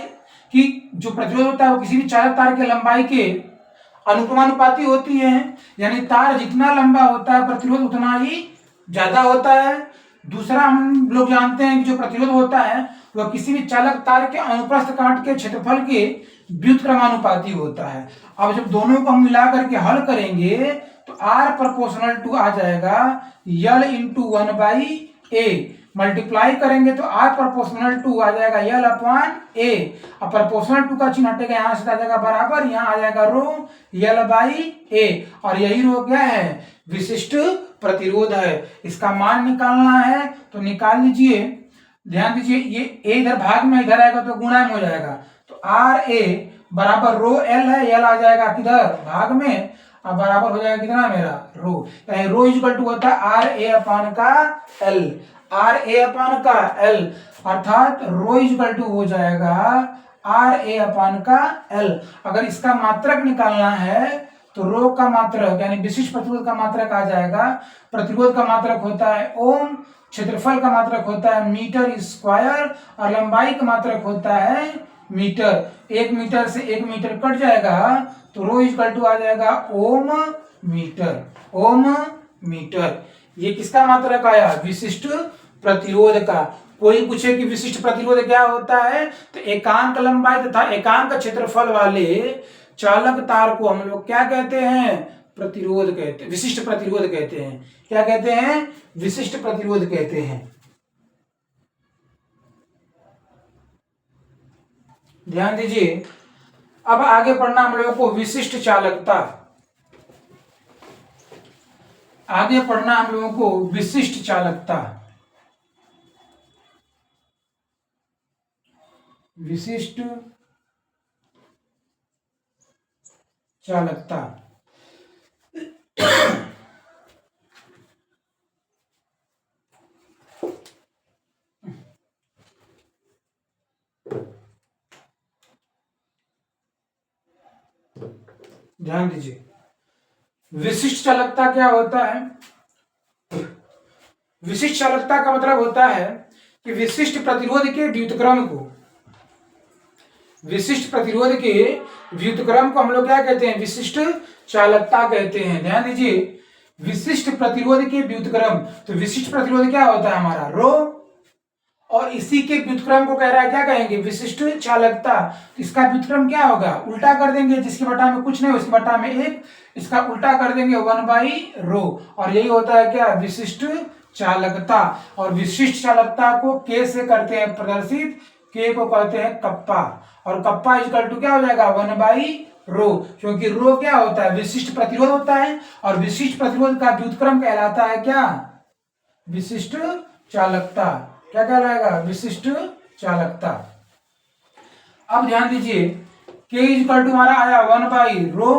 कि जो प्रतिरोध होता है वो किसी भी चालक तार के लंबाई के अनुक्रमानुपाती होती है, यानी तार जितना लंबा होता है प्रतिरोध उतना ही ज्यादा होता है। दूसरा हम लोग जानते हैं कि जो प्रतिरोध होता है वह किसी भी चालक तार के अनुप्रस्थ काट के क्षेत्रफल के व्युत्क्रमानुपाती होता है। अब जब दोनों को हम मिला करके हल करेंगे तो R प्रोपोर्शनल टू आ जाएगा L into 1 by A. Multiply करेंगे तो R प्रोपोर्शनल टू आ जाएगा L अपॉन ए। अब प्रोपोर्शनल टू का चिन्ह हटेगा, यहाँ से आ जाएगा बराबर, यहाँ आ जाएगा रो L बाई ए। और यही रो क्या है, विशिष्ट प्रतिरोध है। इसका मान निकालना है तो निकाल लीजिए। ध्यान दीजिए, ये ए इधर भाग में इधर आएगा तो गुणा में हो जाएगा, तो आर ए बराबर रो एल है, एल आ जाएगा किधर, भाग में, अब बराबर हो जाएगा कितना मेरा, रो। रो इक्वल टू होता है आर ए अपॉन का एल, आर ए अपॉन का एल, अर्थात रो इक्वल टू हो जाएगा आर ए अपॉन का एल। अगर इसका मात्रक निकालना है तो रो का मात्रक यानी विशिष्ट प्रतिरोध का मात्रक आ जाएगा। प्रतिरोध का मात्रक होता है ओम, क्षेत्रफल का मात्रक होता है मीटर स्क्वायर और लंबाई का मात्रक होता है मीटर। 1 मीटर से 1 मीटर कट जाएगा तो रो इक्वल टू आ जाएगा ओम मीटर, ओम मीटर। ये किसका मात्रक आया, विशिष्ट प्रतिरोध का। कोई पूछे कि विशिष्ट प्रतिरोध क्या होता है, तो एकांक लंबाई तथा एकांक क्षेत्रफल वाले चालक तार को हम लोग क्या कहते हैं, प्रतिरोध कहते हैं, विशिष्ट प्रतिरोध कहते हैं। क्या कहते हैं? विशिष्ट प्रतिरोध कहते हैं। ध्यान दीजिए। अब आगे पढ़ना हम लोगों को विशिष्ट चालकता। आगे पढ़ना हम लोगों को विशिष्ट चालकता। विशिष्ट चालकता। ध्यान दीजिए, विशिष्ट चालकता क्या होता है? विशिष्ट चालकता का मतलब होता है कि विशिष्ट प्रतिरोध के व्युत्क्रम को, विशिष्ट प्रतिरोध के व्युत्क्रम को हम लोग क्या कहते हैं? विशिष्ट चालकता कहते हैं। ध्यान दीजिए, विशिष्ट प्रतिरोध के व्युत्क्रम, तो विशिष्ट प्रतिरोध क्या होता है? हमारा रो, और इसी के व्युत्क्रम को कह रहा है, क्या कहेंगे? विशिष्ट चालकता। इसका व्युत्क्रम क्या होगा? उल्टा कर देंगे, जिसकी बटा में कुछ नहीं उसकी बटा में एक, इसका उल्टा कर देंगे 1/रो, और यही होता है क्या? विशिष्ट चालकता। और विशिष्ट चालकता को के से करते हैं प्रदर्शित, के को कहते हैं कप्पा, और कप्पा इक्वल टू क्या हो जाएगा? 1/रो, क्योंकि रो क्या होता है? विशिष्ट प्रतिरोध होता है, और विशिष्ट प्रतिरोध का व्युत्क्रम कहलाता है क्या? विशिष्ट चालकता। क्या कहलाएगा? विशिष्ट चालकता। अब ध्यान दीजिए, के इक्वल टू हमारा आया 1/रो,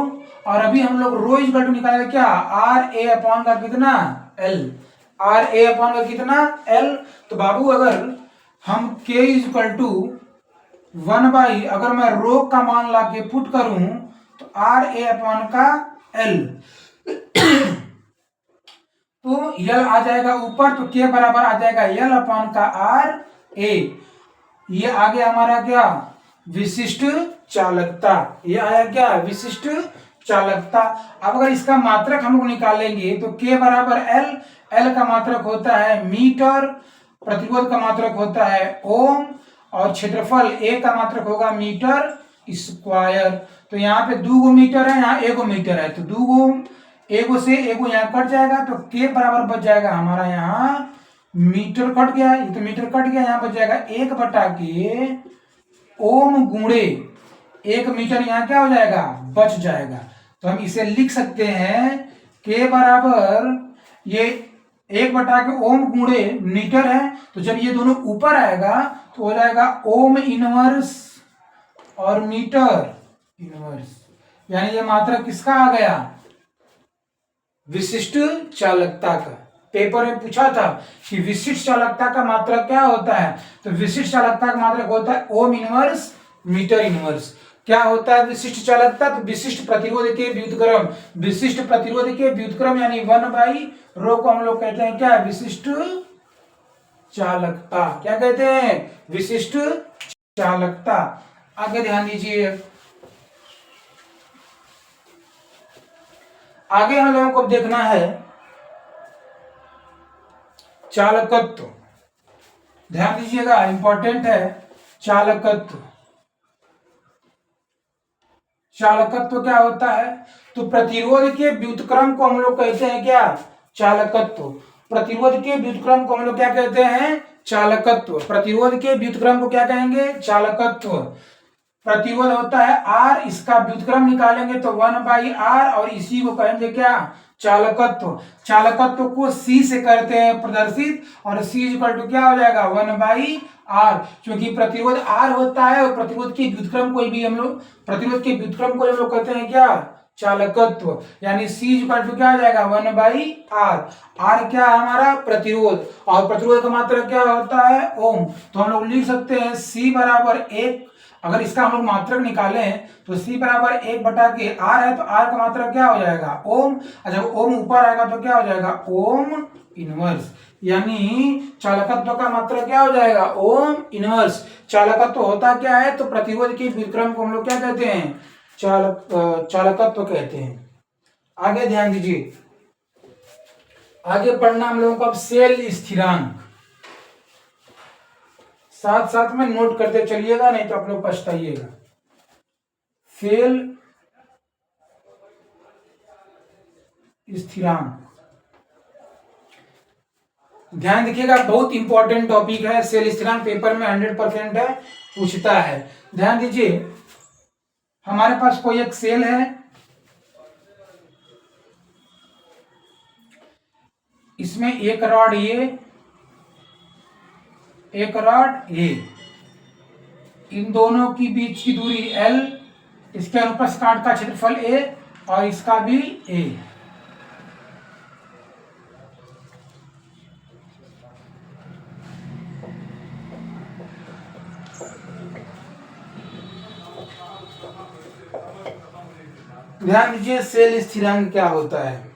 और अभी हम लोग रो इक्वल टू निकालेंगे क्या? आर ए अपॉन का कितना? एल। आर ए अपॉन का कितना? एल। तो बाबू अगर हम के इक्वल टू 1/, अगर मैं रो का मान ला के पुट करूं तो आर ए अपॉन का एल, तो यल आ जाएगा ऊपर, तो के बराबर आ जाएगा यल अपॉन का आर ए। ये आ गया हमारा क्या? विशिष्ट चालकता। ये आया क्या? विशिष्ट चालकता। अब अगर इसका मात्रक हम लोग निकालेंगे तो के बराबर एल, एल का मात्रक होता है मीटर, प्रतिरोध का मात्रक होता है ओम, और क्षेत्रफल ए का मात्रक होगा मीटर स्क्वायर। तो यहाँ पे 2 मीटर है, यहाँ 1 मीटर है, तो 2 एगो से एगो यहाँ कट जाएगा, तो के बराबर बच जाएगा हमारा यहाँ मीटर कट गया, ये तो मीटर कट गया, यहाँ बच जाएगा 1/के ओम गुणे 1 मीटर, यहाँ क्या हो जाएगा? बच जाएगा। तो हम इसे लिख सकते हैं के बराबर ये 1/के ओम गुणे मीटर है, तो जब ये दोनों ऊपर आएगा तो हो जाएगा ओम इनवर्स और मीटर इनवर्स, यानी ये मात्रा किसका आ गया? विशिष्ट चालकता का। पेपर में पूछा था कि विशिष्ट चालकता का मात्रक क्या होता है, तो विशिष्ट चालकता का मात्रक होता है ओम इनवर्स मीटर इनवर्स। क्या होता है विशिष्ट चालकता? तो विशिष्ट प्रतिरोध के व्युत्क्रम, विशिष्ट प्रतिरोध के व्युत्क्रम यानी 1/रो को हम लोग कहते हैं क्या? विशिष्ट चालकता। क्या कहते हैं? विशिष्ट चालकता। आगे ध्यान दीजिए, आगे हम लोगों को देखना है चालकत्व। ध्यान दीजिएगा, इंपॉर्टेंट है चालकत्व। चालकत्व क्या होता है? तो प्रतिरोध के व्युत्क्रम को हम लोग कहते हैं क्या? चालकत्व। प्रतिरोध के व्युत्क्रम को हम लोग क्या कहते हैं? चालकत्व। प्रतिरोध के व्युत्क्रम को क्या कहेंगे? चालकत्व। प्रतिरोध होता है आर, इसका व्युत्क्रम निकालेंगे तो 1/r, और इसी को कहेंगे क्या? चालकत्व। चालकत्व को सी से करते हैं प्रदर्शित, और सी इक्वल टू क्या हो जाएगा? 1/r, क्योंकि प्रतिरोध आर होता है, और प्रतिरोध के व्युत्क्रम को भी हम लोग, प्रतिरोध के व्युत्क्रम को हम लोग कहते हैं क्या? चालकत्व। यानी सी इक्वल टू क्या आ जाएगा? 1/r। आर क्या है हमारा? प्रतिरोध, और प्रतिरोध का मात्रक क्या होता है? ओम। तो हम लोग लिख सकते हैं सी बराबर 1, अगर इसका हम लोग मात्रक निकालें तो C बराबर 1/के R है, तो R का मात्रक क्या हो जाएगा? ओम। और जब ओम ऊपर आएगा तो क्या हो जाएगा? Ohm inverse. यानी चालकत्व का मात्रक क्या हो जाएगा? Ohm inverse. चालकत्व होता क्या है? तो प्रतिरोध के व्युत्क्रम को हम लोग क्या कहते हैं? चालकत्व कहते हैं। आगे ध्यान दीजिए, आगे पढ़ना हम लोगों को अब सेल स्थिरांक। साथ साथ में नोट करते चलिएगा, नहीं तो आप लोग पछताइएगा। सेल स्थिरांक। ध्यान देखिएगा, बहुत इंपॉर्टेंट टॉपिक है। सेल स्थिरांक पेपर में 100% है, पूछता है। ध्यान दीजिए, हमारे पास कोई एक सेल है, इसमें एक रॉड ये, इन दोनों की बीच की दूरी L, इसके अनुप्रस्थ काट का क्षेत्रफल A और इसका भी A। ध्यान दीजिए, सेल स्थिरांक क्या होता है।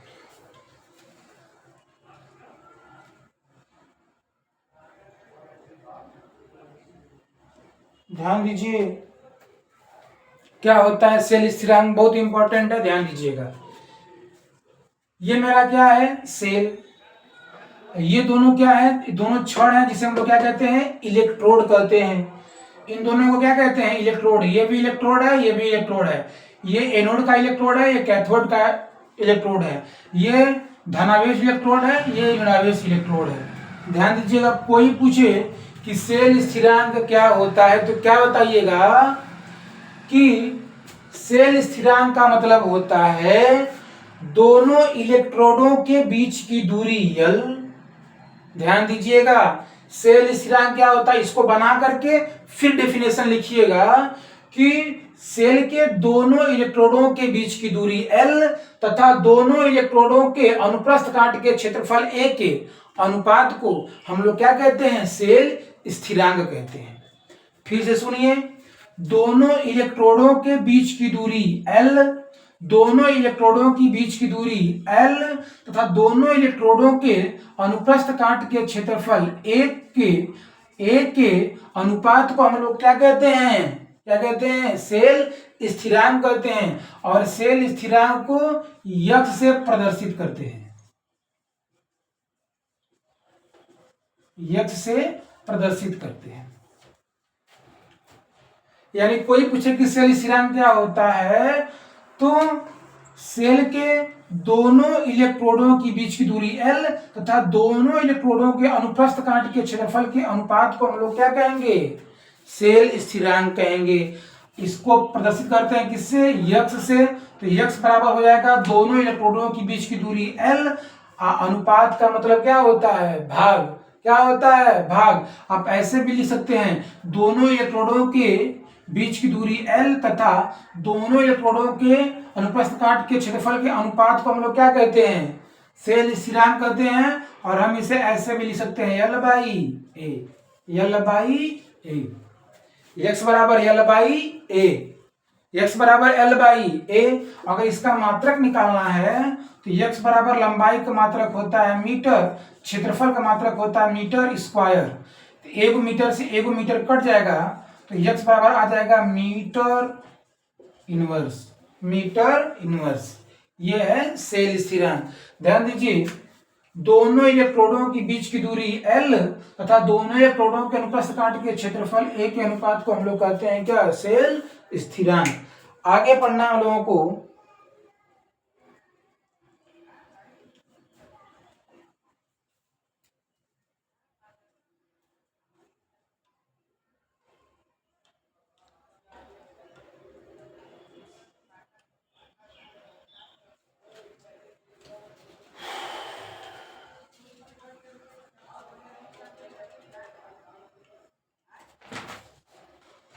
ध्यान दीजिए, क्या होता है सेल स्थिरांक, बहुत इंपॉर्टेंट है, ध्यान दीजिएगा। ये मेरा क्या है, सेल। ये दोनों क्या है, दोनों छड़ हैं, जिसे हम लोग क्या कहते हैं, इलेक्ट्रोड कहते हैं। इन दोनों को क्या कहते हैं, इलेक्ट्रोड। ये भी इलेक्ट्रोड है, ये भी इलेक्ट्रोड है। ये एनोड का इलेक्ट्रोड है, ये कैथोड का इलेक्ट्रोड है। ये धनावेश इलेक्ट्रोड है, ये ऋणावेश इलेक्ट्रोड है। ध्यान दीजिएगा, कोई पूछे कि सेल स्थिरांक क्या होता है तो क्या बताइएगा कि सेल स्थिरांक का मतलब होता है दोनों इलेक्ट्रोडों के बीच की दूरी L। ध्यान दीजिएगा, सेल स्थिरांक क्या होता है, इसको बना करके फिर डेफिनेशन लिखिएगा कि सेल के दोनों इलेक्ट्रोडों के बीच की दूरी L तथा दोनों इलेक्ट्रोडों के अनुप्रस्थ काट के क्षेत्रफल A के अनुपात को हम लोग क्या कहते हैं, सेल स्थिरांक कहते हैं। फिर से सुनिए, दोनों इलेक्ट्रोडों के बीच की दूरी L, दोनों इलेक्ट्रोडों की बीच की दूरी L तथा दोनों इलेक्ट्रोडों के अनुप्रस्थ काट के क्षेत्रफल A के अनुपात को हम लोग क्या कहते हैं, क्या कहते हैं, सेल स्थिरांक कहते हैं। और सेल स्थिरांक को यक्ष से प्रदर्शित करते हैं, यक्ष से प्रदर्शित करते हैं। यानी कोई पूछे कि सेल स्थिरांक क्या होता है, तो सेल के दोनों इलेक्ट्रोडों की बीच की दूरी L तथा दोनों इलेक्ट्रोडों के अनुप्रस्थ काट के क्षेत्रफल के अनुपात को हम लोग क्या कहेंगे, सेल स्थिरांक कहेंगे। इसको प्रदर्शित करते हैं किससे, यक्ष से। तो यक्ष बराबर हो जाएगा दोनों इलेक्ट्रोडों की बीच की दूरी L, अनुपात का मतलब क्या होता है, भाग। क्या होता है, भाग। आप ऐसे भी लिख सकते हैं, दोनों इलेक्ट्रोडों के बीच की दूरी L तथा दोनों इलेक्ट्रोडों के अनुप्रस्थ काट के क्षेत्रफल के अनुपात को हम लोग क्या कहते हैं, सेल स्थिरांक कहते हैं। और हम इसे ऐसे भी लिख सकते हैं, L by A, L by A, x बराबर L बाई ए, x बराबर L बाई ए। अगर इसका मात्रक निकालना है तो x बराबर लंबाई का मात्रक होता है मीटर, क्षेत्रफल का मात्रक होता है मीटर स्क्वायर। तो 1 मीटर से 1 मीटर कट जाएगा, तो x बराबर आ जाएगा मीटर इनवर्स, मीटर इनवर्स। ये है सेल स्थिरांक। ध्यान दीजिए, दोनों इलेक्ट्रोडों की बीच की दूरी L तथा दोनों इलेक्ट्रोडों के अनुप्रस्थ काट के क्षेत्रफल A के अनुपात को हम लोग कहते हैं क्या, सेल स्थिरांक। आगे पढ़ना है हम लोगों को,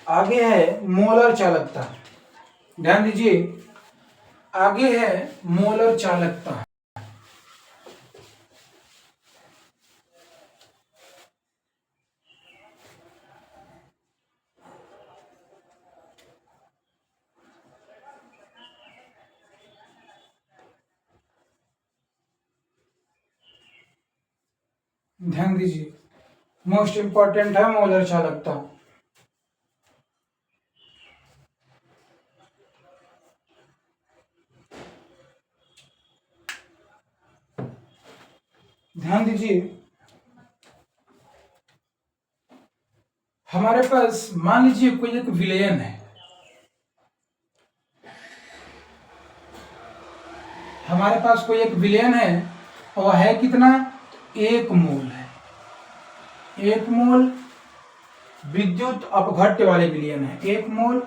आगे है मोलर चालकता। ध्यान दीजिए, आगे है मोलर चालकता। ध्यान दीजिए, मोस्ट इंपॉर्टेंट है मोलर चालकता। ध्यान दीजिए, हमारे पास मान लीजिए कोई एक विलयन है, हमारे पास कोई एक विलयन है और वह है कितना, 1 मोल है। 1 मोल विद्युत अपघट्य वाले विलयन है। 1 मोल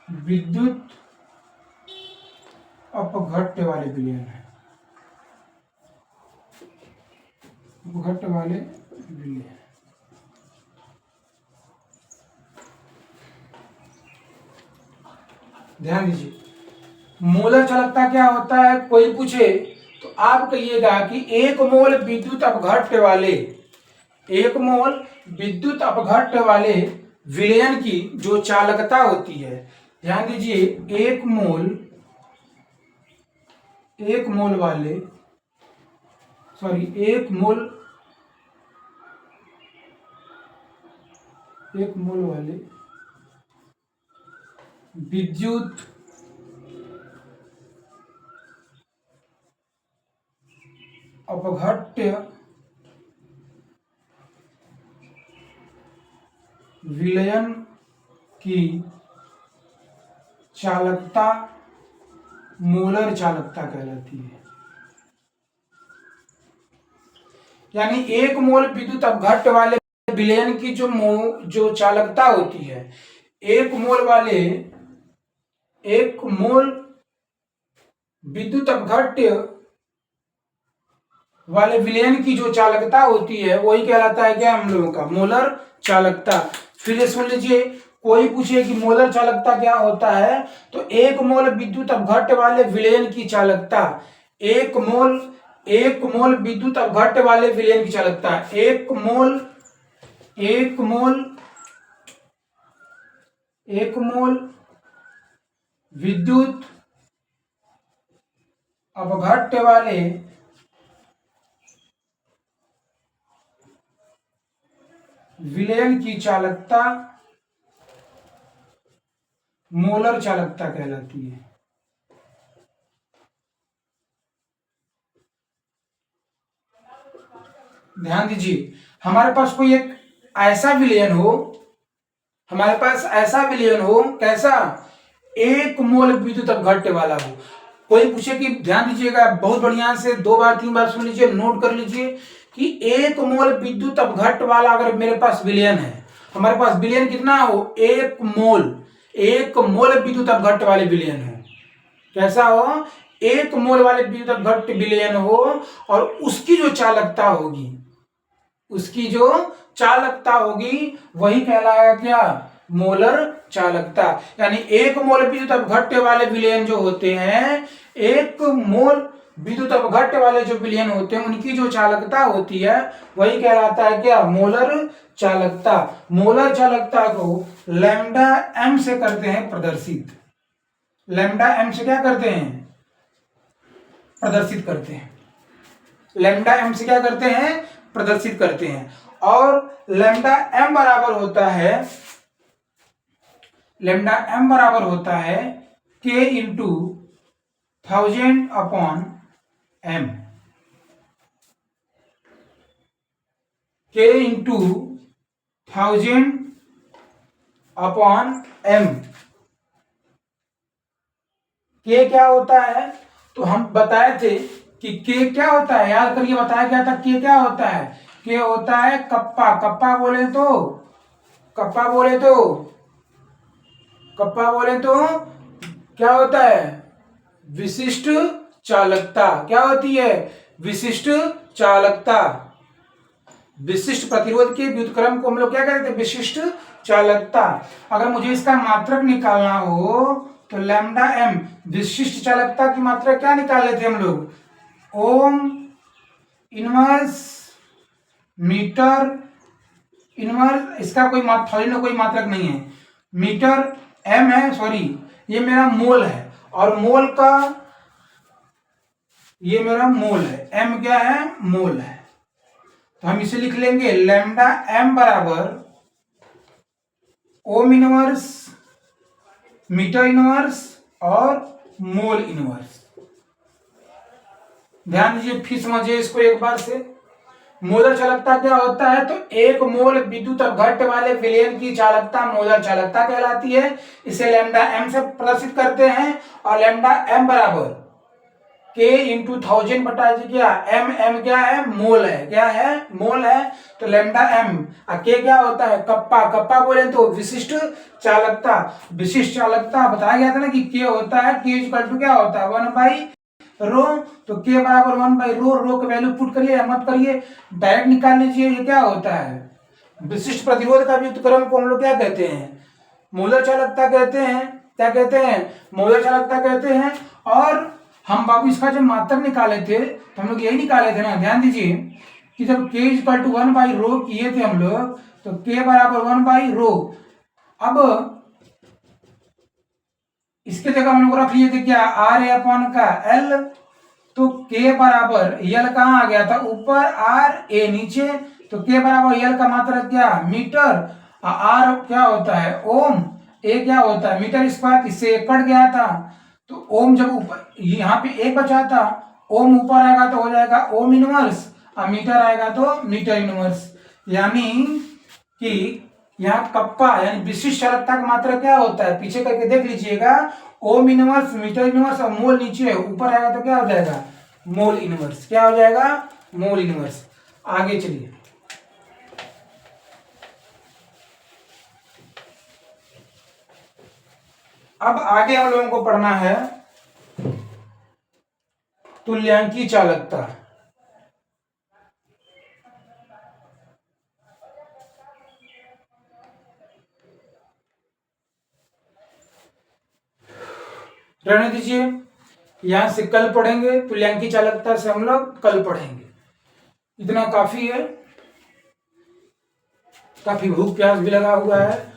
विद्युत अपघट्य वाले विलयन है। अपघट्य वाले विलयन। ध्यान दीजिए, मोलर चालकता क्या होता है, कोई पूछे तो आप कहिएगा कि 1 मोल विद्युत अपघट्य वाले, 1 मोल विद्युत अपघट्य वाले विलयन की जो चालकता होती है, ध्यान दीजिए, 1 मोल वाले, सॉरी 1 मोल वाले विद्युत अपघट्य विलयन की चालकता मोलर चालकता कहलाती है। यानी 1 मोल विद्युत अपघट्य वाले विलयन की जो चालकता होती है, 1 मोल विद्युत अपघट्य वाले विलयन की जो चालकता होती है वही कहलाता है क्या, हम लोगों का मोलर चालकता। फिर ये सुन लीजिए, कोई पूछे कि मोलर चालकता क्या होता है, तो 1 मोल विद्युत अपघट्य वाले विलयन की चालकता, 1 मोल विद्युत अपघट्य वाले विलयन की चालकता, 1 मोल विद्युत अपघट्य वाले विलयन की चालकता मोलर चालकता कहलाती है। ध्यान दीजिए, हमारे पास कोई एक ऐसा विलयन हो, कैसा, 1 मोल विद्युत अपघट्य वाला हो। कोई पूछे कि, ध्यान दीजिएगा, बहुत बढ़िया से 2 बार 3 बार सुन लीजिए, नोट कर लीजिए कि 1 मोल विद्युत अपघट्य वाला अगर मेरे पास विलयन है, हमारे पास विलयन कितना हो, 1 मोल विद्युत अपघट्य वाले विलयन हो। कैसा हो, 1 मोल वाले विद्युत अपघट्य विलयन हो और उसकी जो चालकता होगी वही कहलाएगा क्या, मोलर चालकता। यानी 1 मोल विद्युत अपघट्य वाले विलयन जो होते हैं, 1 मोल विद्युत अपघट्य वाले जो विलयन होते हैं उनकी जो चालकता होती है वही कहलाता है क्या, मोलर चालकता। मोलर चालकता को लैम्डा एम से करते हैं प्रदर्शित। लैम्डा एम से क्या करते हैं, प्रदर्शित करते हैं। लैम्डा एम से क्या करते हैं, प्रदर्शित करते हैं। और लैम्डा एम बराबर होता है के इंटू 1000 अपॉन एम, के इंटू 1000 अपॉन एम। के क्या होता है, तो हम बताए थे कि के क्या होता है, याद करिए, बताया क्या था, के क्या होता है, के होता है कप्पा बोले तो क्या होता है, विशिष्ट चालकता। क्या होती है, विशिष्ट चालकता। विशिष्ट प्रतिरोध के व्युत्क्रम को हम लोग क्या कहते हैं, विशिष्ट चालकता। अगर मुझे इसका मात्रक निकालना हो तो लैम्डा एम, विशिष्ट चालकता की मात्रा क्या निकाल लेते हम लोग, ओम इनवर्स मीटर इनवर्स, इसका कोई मात्रक नहीं है, मीटर एम है, सॉरी ये मेरा मोल है, और मोल का ये मेरा मोल है, एम क्या है, मोल है। तो हम इसे लिख लेंगे लैम्डा एम बराबर ओम इनवर्स, मीटर इनवर्स और मोल इनवर्स। ध्यान दीजिए, फिर समझिए इसको एक बार से। मोलर चालकता क्या होता है, तो 1 मोल विद्युत अपघट्य वाले विलयन की चालकता मोलर चालकता कहलाती है। इसे लैम्डा एम से प्रदर्शित करते हैं और लैम्डा एम बराबर K इंटू 1000 बटा जी क्या m क्या है मोल है, क्या है मोल है, तो लैम्डा m। K क्या होता है कप्पा, कप्पा बोले तो विशिष्ट चालकता, विशिष्ट चालकता बताया गया था ना कि K होता है K इक्वल टू क्या होता है 1/रो, तो K बराबर 1/रो, रो का वैल्यू पुट करिए या मत करिए डायरेक्ट निकाल लीजिए। ये क्या होता है विशिष्ट प्रतिरोध का व्युत्क्रम को हम लोग क्या कहते हैं मोलर चालकता कहते हैं, क्या कहते हैं मोलर चालकता कहते हैं। और हम बाबू इसका जब मात्रक निकाले थे तो हम लोग यही निकाले थे ना, ध्यान दीजिए कि जब K इक्वल टू 1/रो किए थे हम लोग तो K बराबर 1/रो। अब इसके जगह हम लोग रख लिए थे क्या R अपॉन का L, तो K बराबर L कहाँ आ गया था ऊपर, R A नीचे, तो K बराबर L का मात्रक क्या मीटर, R क्या होता है ओम, A क्या होता है मीटर स्क्वायर, इससे कट गया था तो ओम जब ऊपर यहाँ पे एक बचा था, ओम ऊपर आएगा तो हो जाएगा ओम इनवर्स और मीटर आएगा तो मीटर इनवर्स। यानी कि यहाँ कप्पा यानी विशिष्ट चालकता का मात्रा क्या होता है पीछे करके देख लीजिएगा, ओम इनवर्स मीटर इनवर्स और मोल नीचे है, ऊपर आएगा तो क्या हो जाएगा मोल इनवर्स, क्या हो जाएगा मोल इनवर्स। आगे चलिए अब आगे हम लोगों को पढ़ना है तुल्यांकी चालकता। रहने दीजिए, यहां से कल पढ़ेंगे, तुल्यांकी चालकता से हम लोग कल पढ़ेंगे। इतना काफी है, काफी भूख प्यास भी लगा हुआ है।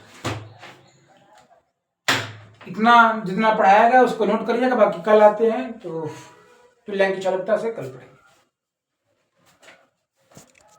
इतना जितना पढ़ाया गया उसको नोट करिएगा, बाकी कल आते हैं तो तुल्यांकी चालकता से कल पढ़ेंगे।